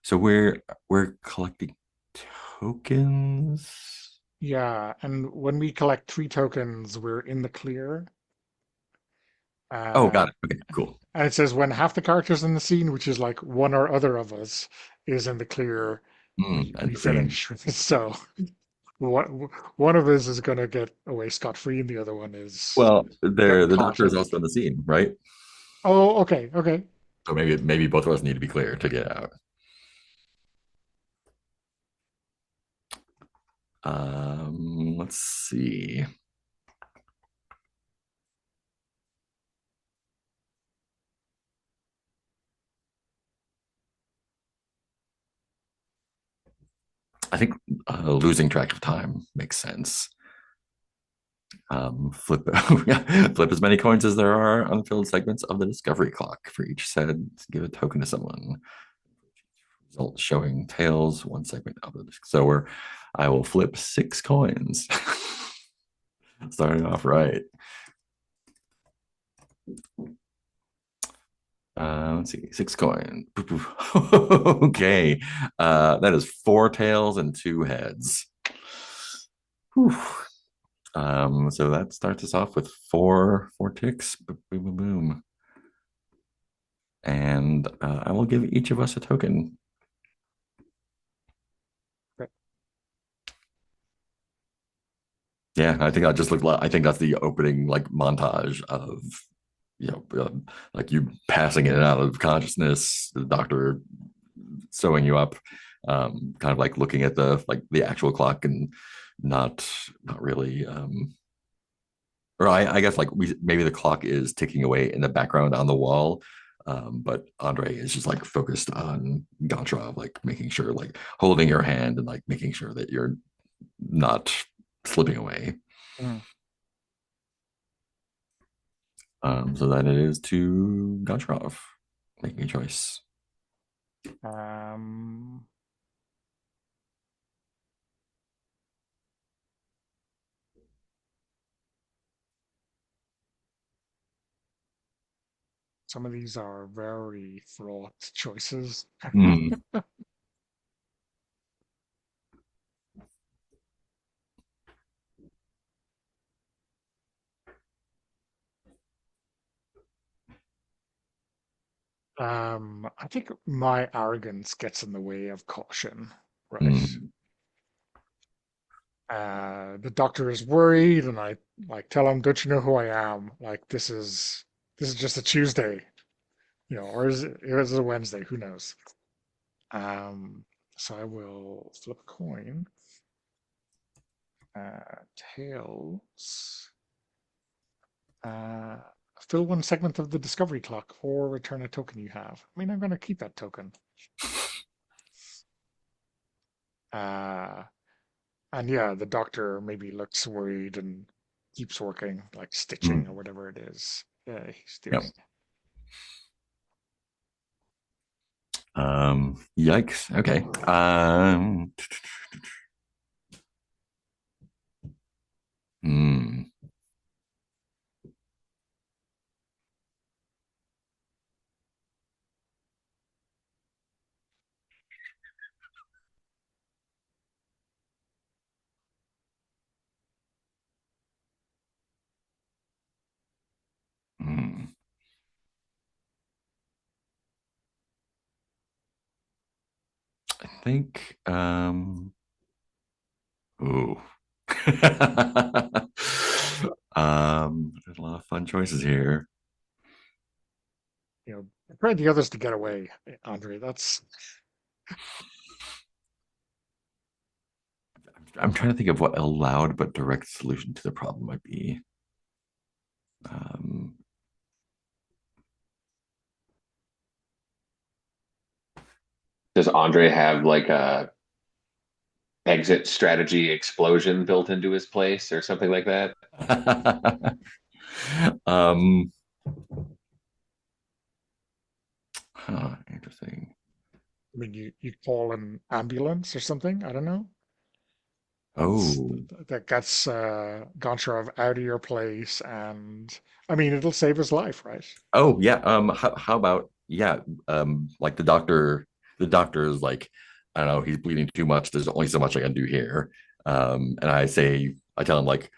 so we're collecting tokens. Yeah, and when we collect 3 tokens, we're in the clear. Oh, Uh, got it. Okay, cool. and it says when half the characters in the scene, which is like one or other of us, is in the clear, we And scene. finish. So one one of us is gonna get away scot-free, and the other one is Well, getting the caught, doctor I is also think. in the scene, right? Oh, okay, okay. So maybe both of us need to be clear to get out. Let's see. I think losing track of time makes sense. Flip flip as many coins as there are unfilled segments of the discovery clock. For each set, give a token to someone. Result showing tails, 1 segment of the disc. So I will flip 6 coins. Starting off right. Let's see, 6 coin. Okay. That is 4 tails and 2 heads. Whew. So that starts us off with four ticks. Boom, boom, boom, boom. And I will give each of us a token. Okay. Yeah, I think I just look. I think that's the opening like montage of like you passing in and out of consciousness, the doctor sewing you up, kind of like looking at the actual clock and not really. Or I guess like maybe the clock is ticking away in the background on the wall, but Andre is just like focused on Goncharov, like making sure, like holding your hand and like making sure that you're not slipping away. Mm. So that it is to Goncharov making a choice. Um, some of these are very fraught choices. Mm, I think my arrogance gets in the way of caution, right? mm, The doctor is worried, and I like tell him, "Don't you know who I am? Like this is just a Tuesday, or is it a Wednesday? Who knows?" Um, so I will flip a coin. Tails. Uh, Fill 1 segment of the discovery clock or return a token you have. I mean, I'm going to keep that token. Uh, and yeah, the doctor maybe looks worried and keeps working, like stitching or mm. whatever it is he's Yep. doing. Yikes. Okay. Hmm. Hmm. think ooh. There's a lot of fun choices here. You know, trying the others to get away, Andre. That's I'm trying to think of what a loud but direct solution to the problem might be. Um, Does Andre have like a exit strategy explosion built into his place or something like that? um, interesting. I mean, you call an ambulance or something. I don't know. That's Oh, that gets Goncharov out of your place, and I mean, it'll save his life, right? oh yeah. How about yeah? Like the doctor is like, I don't know, he's bleeding too much. There's only so much I can do here. And I tell him like,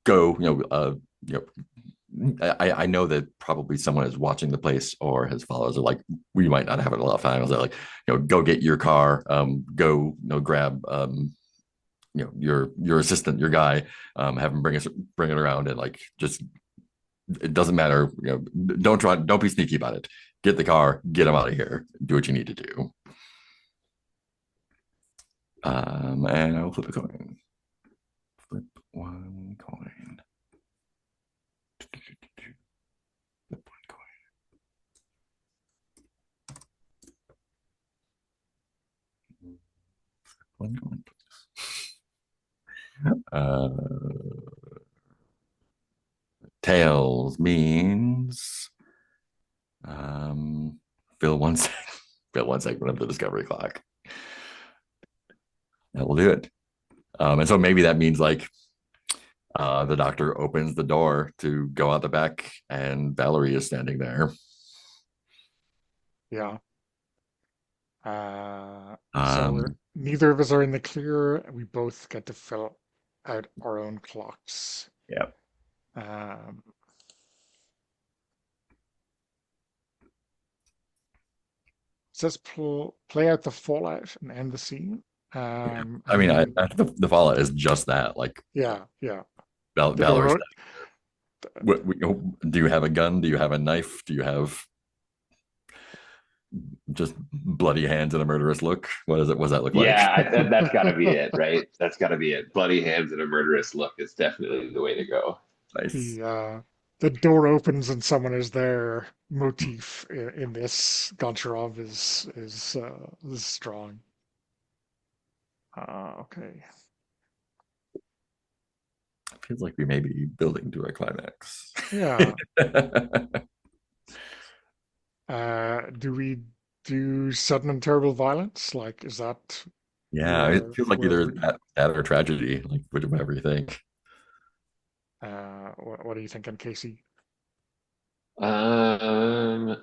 go, you I know that probably someone is watching the place or his followers are like, we might not have it a lot of time. I was like, go get your car, go, grab, your assistant, your guy, have him bring it around and like just it doesn't matter. Don't be sneaky about it. Get the car, get him out of here. Do what you need to do. And I will flip a coin. Flip one coin. Flip one coin. One coin, please. Tails means um, fill one sec- fill one segment of the discovery clock. That will do it. And so maybe that means like the doctor opens the door to go out the back, and Valerie is standing there. Yeah. So Um, neither of us are in the clear. We both get to fill out our own clocks. yeah. Um, says play out the fallout and end the scene. I I mean, mean, the fallout is just that. Like yeah, yeah. The Valerie's. door, Do you have a gun? Do you have a knife? Do you have just bloody hands and a murderous look? What does it? What does that look like? Yeah, that's got to be it, right? That's got to be it. Bloody hands and a murderous look is definitely the way to go. Nice. the door opens and someone is there. Motif in this Goncharov is strong. Okay. Feels like we may be building to a climax. Yeah. Do we do sudden and terrible violence? Like, is that Yeah, it feels like where either we? that or tragedy, like whatever you think. What are you thinking, Casey? Um,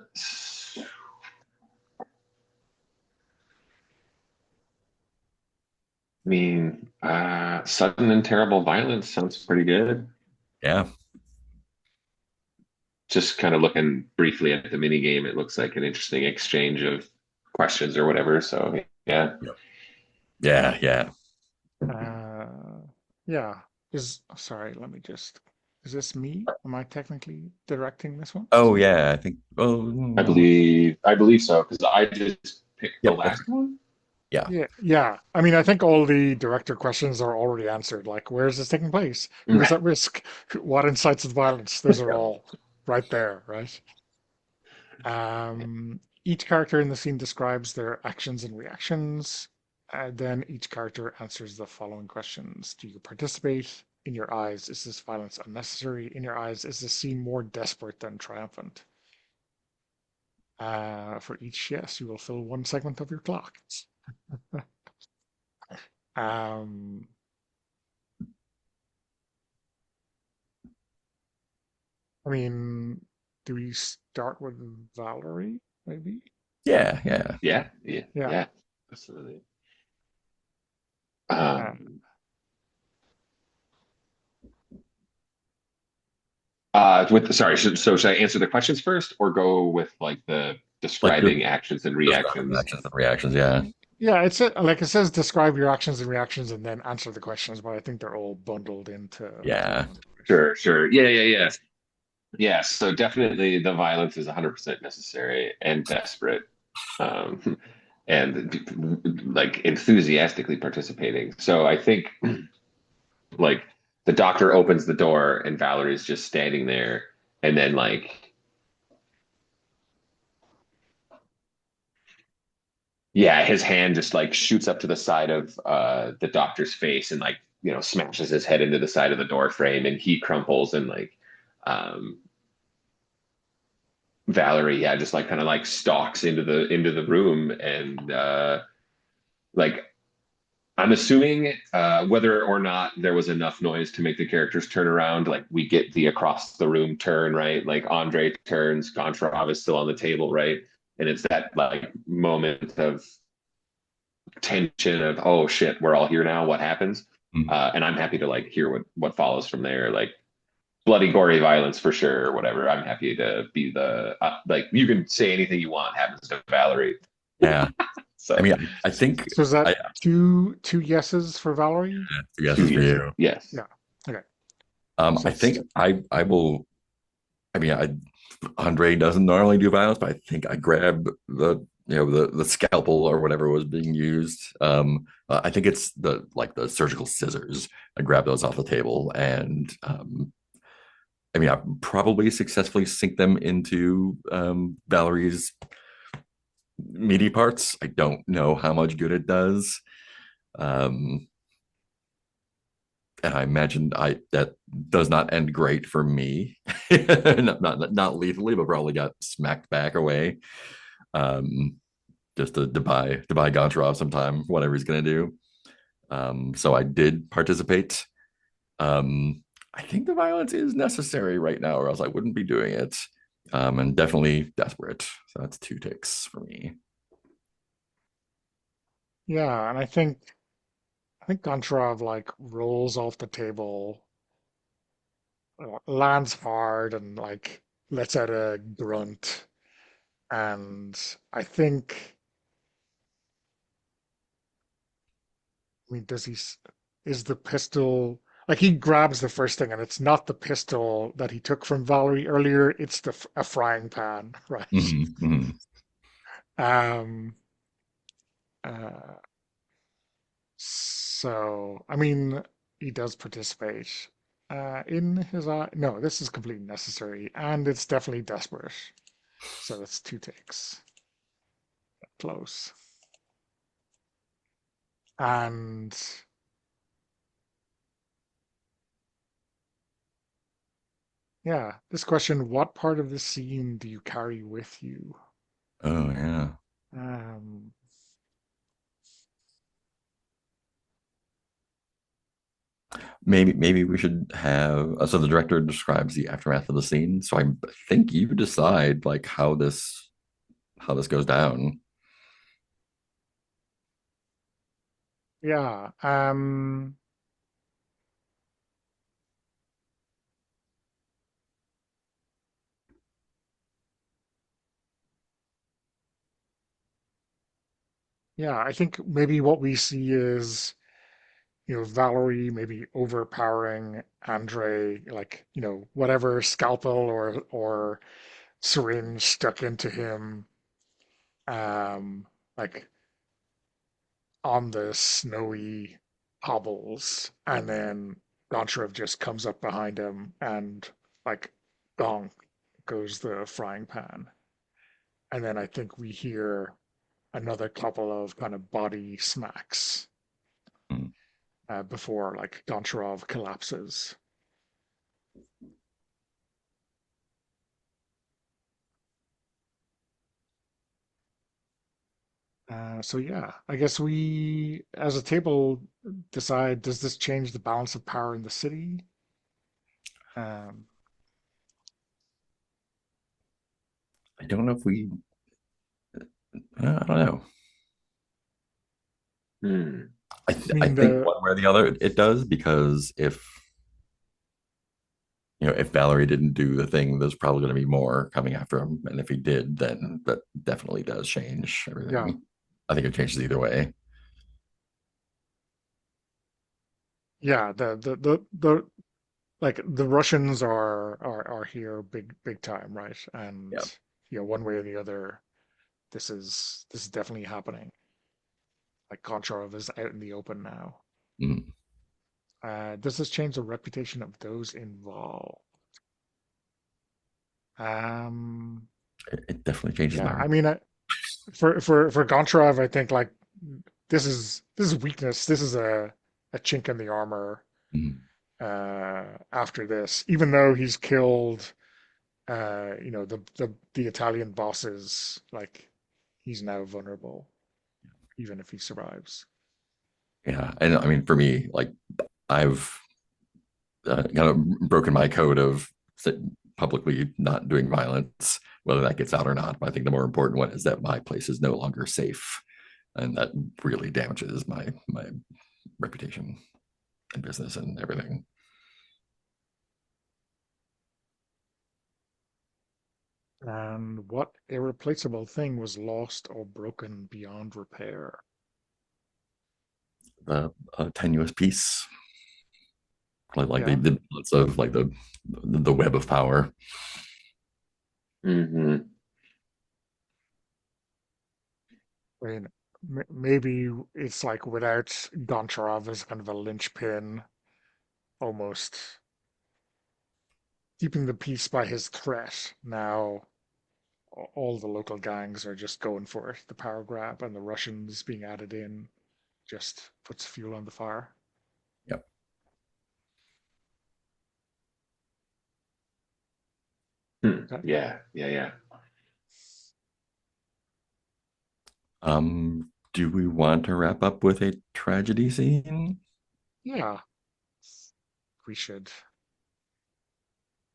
sudden and terrible violence sounds pretty good. Yeah. Just kind of looking briefly at the mini game, it looks like an interesting exchange of questions or whatever. So yeah. Yeah, yeah. Uh, yeah. Sorry, let me just. Is this me? Am I technically directing this one? Oh yeah, I think I believe so because I just picked the yep, that's last right. one. Yeah. Yeah, yeah. I mean, I think all the director questions are already answered. Like, where is this taking place? Who is at risk? What incites the violence? Those are all right there, right? Each character in the scene describes their actions and reactions. Then each character answers the following questions. Do you participate? In your eyes, is this violence unnecessary? In your eyes, is the scene more desperate than triumphant? For each yes, you will fill one segment of your clock. Um, I mean, do we start with Valerie, maybe? Yeah, yeah. Yeah, yeah, Yeah. yeah, absolutely. Uh, Um, sorry, should I answer the questions first or go with like the Like just describing actions and describe reactions? actions and reactions, yeah. Yeah, it's like it says describe your actions and reactions and then answer the questions, but I think they're all bundled into Yeah. one. Sure, sure. Yeah, yeah, yeah. Yeah, so definitely the violence is 100% necessary and desperate. Um, and like enthusiastically participating. So I think like the doctor opens the door and Valerie's just standing there and then like yeah, his hand just like shoots up to the side of the doctor's face and like, smashes his head into the side of the door frame and he crumples and like um Valerie, yeah, just like kind of like stalks into the room and like I'm assuming whether or not there was enough noise to make the characters turn around, like we get the across the room turn, right? Like Andre turns, Goncharov is still on the table, right? And it's that like moment of tension of oh shit, we're all here now. What happens? Mhm. And I'm happy to like hear what follows from there. Like bloody, gory violence for sure, or whatever. I'm happy to be the like you can say anything you want happens to Valerie. Yeah. I So mean, I think So is that I two yeses for Valerie? yes two is for yeses, you. yes. Yeah. Okay. I So think it's I will. I mean, Andre doesn't normally do violence, but I think I grab the scalpel or whatever was being used. I think it's the surgical scissors. I grab those off the table, and I mean, I probably successfully sink them into Valerie's meaty parts. I don't know how much good it does. Um, and I imagine I that does not end great for me. not lethally, but probably got smacked back away. Um, just to buy Goncharov sometime, whatever he's gonna do. So I did participate. I think the violence is necessary right now, or else I wouldn't be doing it. And definitely desperate. So that's 2 ticks for me. yeah, and I think Goncharov like rolls off the table, lands hard, and like lets out a grunt. And I think, I mean, is the pistol like he grabs the first thing, and it's not the pistol that he took from Valerie earlier. It's a frying pan, right? Mhm, mhm. Um, uh, so I mean, he does participate. In his eye, no, this is completely necessary, and it's definitely desperate. So that's two takes. Close. And yeah, this question, what part of this scene do you carry with you? Oh yeah. Um, Maybe we should have so the director describes the aftermath of the scene. So I think you decide like how this goes down. yeah, yeah, I think maybe what we see is, Valerie maybe overpowering Andre, like, whatever scalpel or syringe stuck into him, like on the snowy hobbles, and then Goncharov just comes up behind him and like gong goes the frying pan. And then I think we hear another couple of kind of body smacks Hmm. before like Goncharov collapses. So yeah, I guess we, as a table, decide, does this change the balance of power in the city? Um, I don't know if we. I don't know. Hmm. I I mean think the one way or the other it does because if Valerie didn't do the thing, there's probably going to be more coming after him, and if he did, then that definitely does change yeah, everything. I think it changes either way. Yeah, the like the Russians are here big time, right? And Yeah. one way or the other, this is definitely happening. Like Goncharov is out in the open now. Mm. Does this change the reputation of those involved? Um, It definitely changes yeah, mine. I mean, for Goncharov, I think like this is weakness. This is a chink in the armor. Mm. After this, even though he's killed, the Italian bosses, like he's now vulnerable, even if he survives. Yeah, and I mean, for me, like I've kind of broken my code of publicly not doing violence, whether that gets out or not. But I think the more important one is that my place is no longer safe, and that really damages my reputation and business and everything. And what irreplaceable thing was lost or broken beyond repair? The tenuous piece, like Yeah, the balance of like the web of power. Hmm. I mean, maybe it's like without Goncharov as kind of a linchpin, almost keeping the peace by his threat. Now, all the local gangs are just going for it. The power grab and the Russians being added in just puts fuel on the fire. Yep. Hmm. Okay. Yeah, yeah, yeah. Do we want to wrap up with a tragedy scene? Yeah, we should.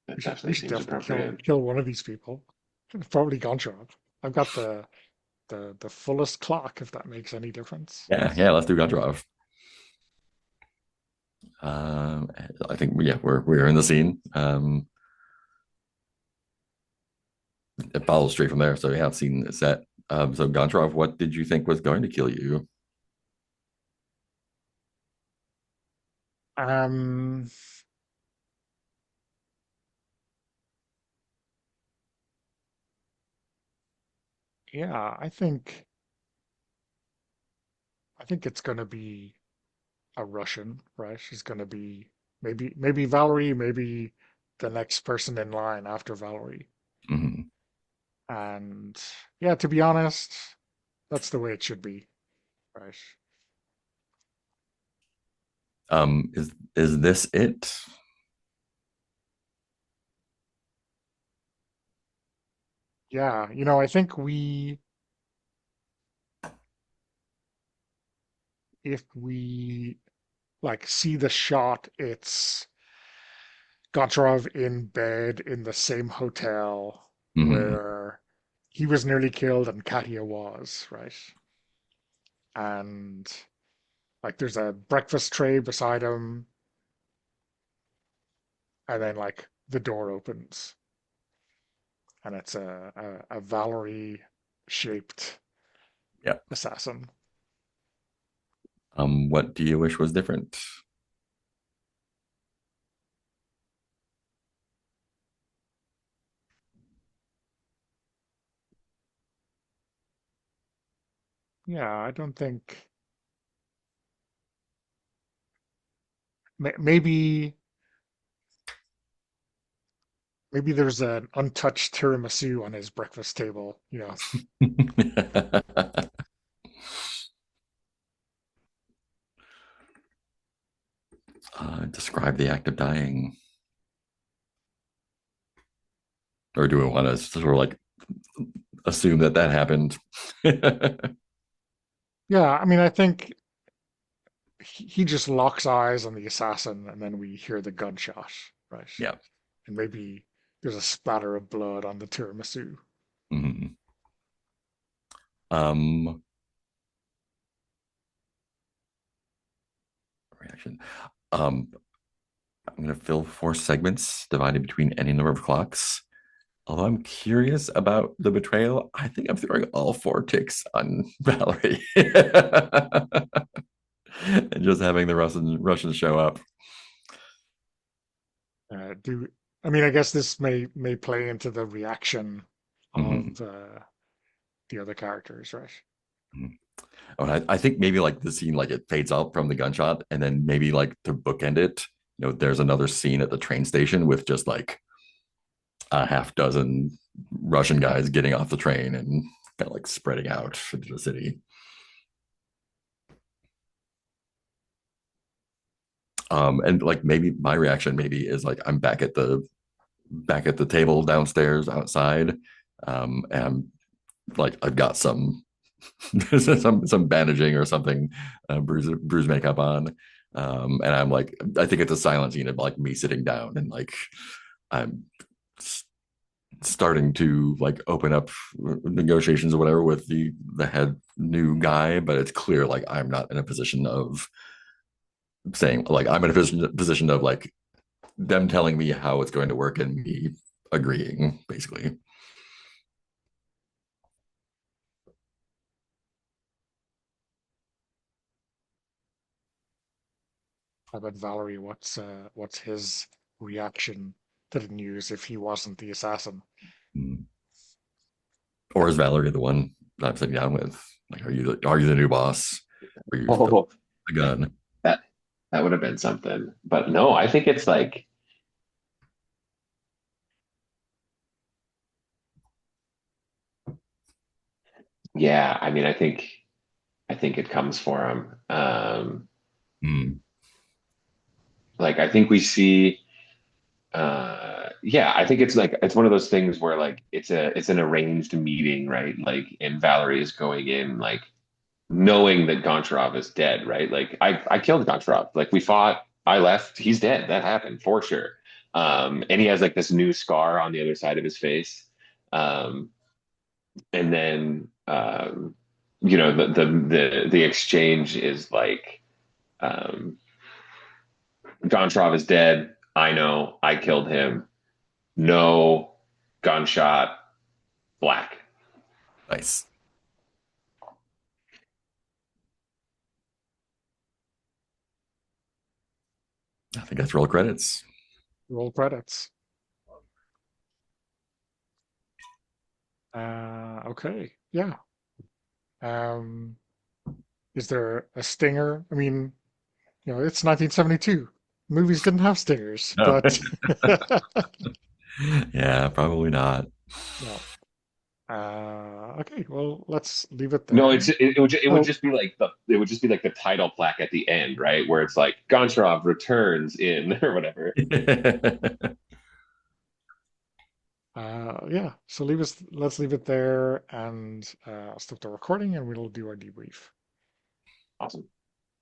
That We should. We definitely should seems definitely appropriate. kill one of these people. Probably Goncharov. I've got the fullest clock, if that makes any difference. Yeah, let's do Goncharov. Um, I think yeah, we're in the scene. It follows straight from there. So we have seen set. So Goncharov, what did you think was going to kill you? Um, yeah, I think it's gonna be a Russian, right? She's gonna be maybe Valerie, maybe the next person in line after Valerie. Mhm. And yeah, to be honest, that's the way it should be, right? Is this it? Yeah, I think if we like see the shot, it's Goncharov in bed in the same hotel Mhm. where he was nearly killed and Katia was, right? And like there's a breakfast tray beside him, and then like the door opens, and it's a Valerie shaped Yeah. assassin. What do you wish was different? Yeah, I don't think maybe there's an untouched tiramisu on his breakfast table. Describe the act of dying, or do we want to sort of like assume that that happened? Yeah, I mean, I think he just locks eyes on the assassin, and then we hear the gunshot, right? Yeah. And maybe there's a splatter of blood on the tiramisu. Mhm. Um, Reaction. Um, I'm going to fill four segments divided between any number of clocks. Although I'm curious about the betrayal, I think I'm throwing all four ticks on Valerie. And just having the Russians show up. Do I mean I guess this may play into the reaction Mhm. of the other characters, right? Mhm. Oh, and I think maybe like the scene, like it fades out from the gunshot, and then maybe like to bookend it, there's another scene at the train station with just like a half dozen Russian guys getting off the train and kind of like spreading out into the city. And like maybe my reaction maybe is like I'm back at the table downstairs outside, and I'm like I've got some some bandaging or something, bruise makeup on, and I'm like I think it's a silent scene of like me sitting down and like I'm starting to like open up negotiations or whatever with the head new guy, but it's clear like I'm not in a position of saying like I'm in a position of like them telling me how it's going to work and me agreeing basically. How about Valerie? What's his reaction to the news if he wasn't the assassin? Or is Valerie the one that I'm sitting down with? Like, are you the new boss? Are you still Oh, the gun? that that would have been something. But no, I think it's like, yeah, I mean, I think it comes for him. Mm. Like I think we see yeah, I think it's like it's one of those things where like it's an arranged meeting, right? Like and Valerie is going in like knowing that Goncharov is dead, right? Like I killed Goncharov. Like we fought, I left, he's dead. That happened for sure. And he has like this new scar on the other side of his face. Um, and then the exchange is like Goncharov is dead. I know I killed him. No gunshot, black. Nice. I think that's roll credits. Roll credits. Okay, yeah. Um, is there a stinger? I mean, it's 1972. Movies didn't have stingers, No. but Yeah, probably not. no. Okay, well, let's leave it No, there. it would Oh, just be like the title plaque at the end, right? Where it's like Goncharov returns in or whatever. yeah. So let's leave it there and stop the recording, and we'll do our debrief. Awesome.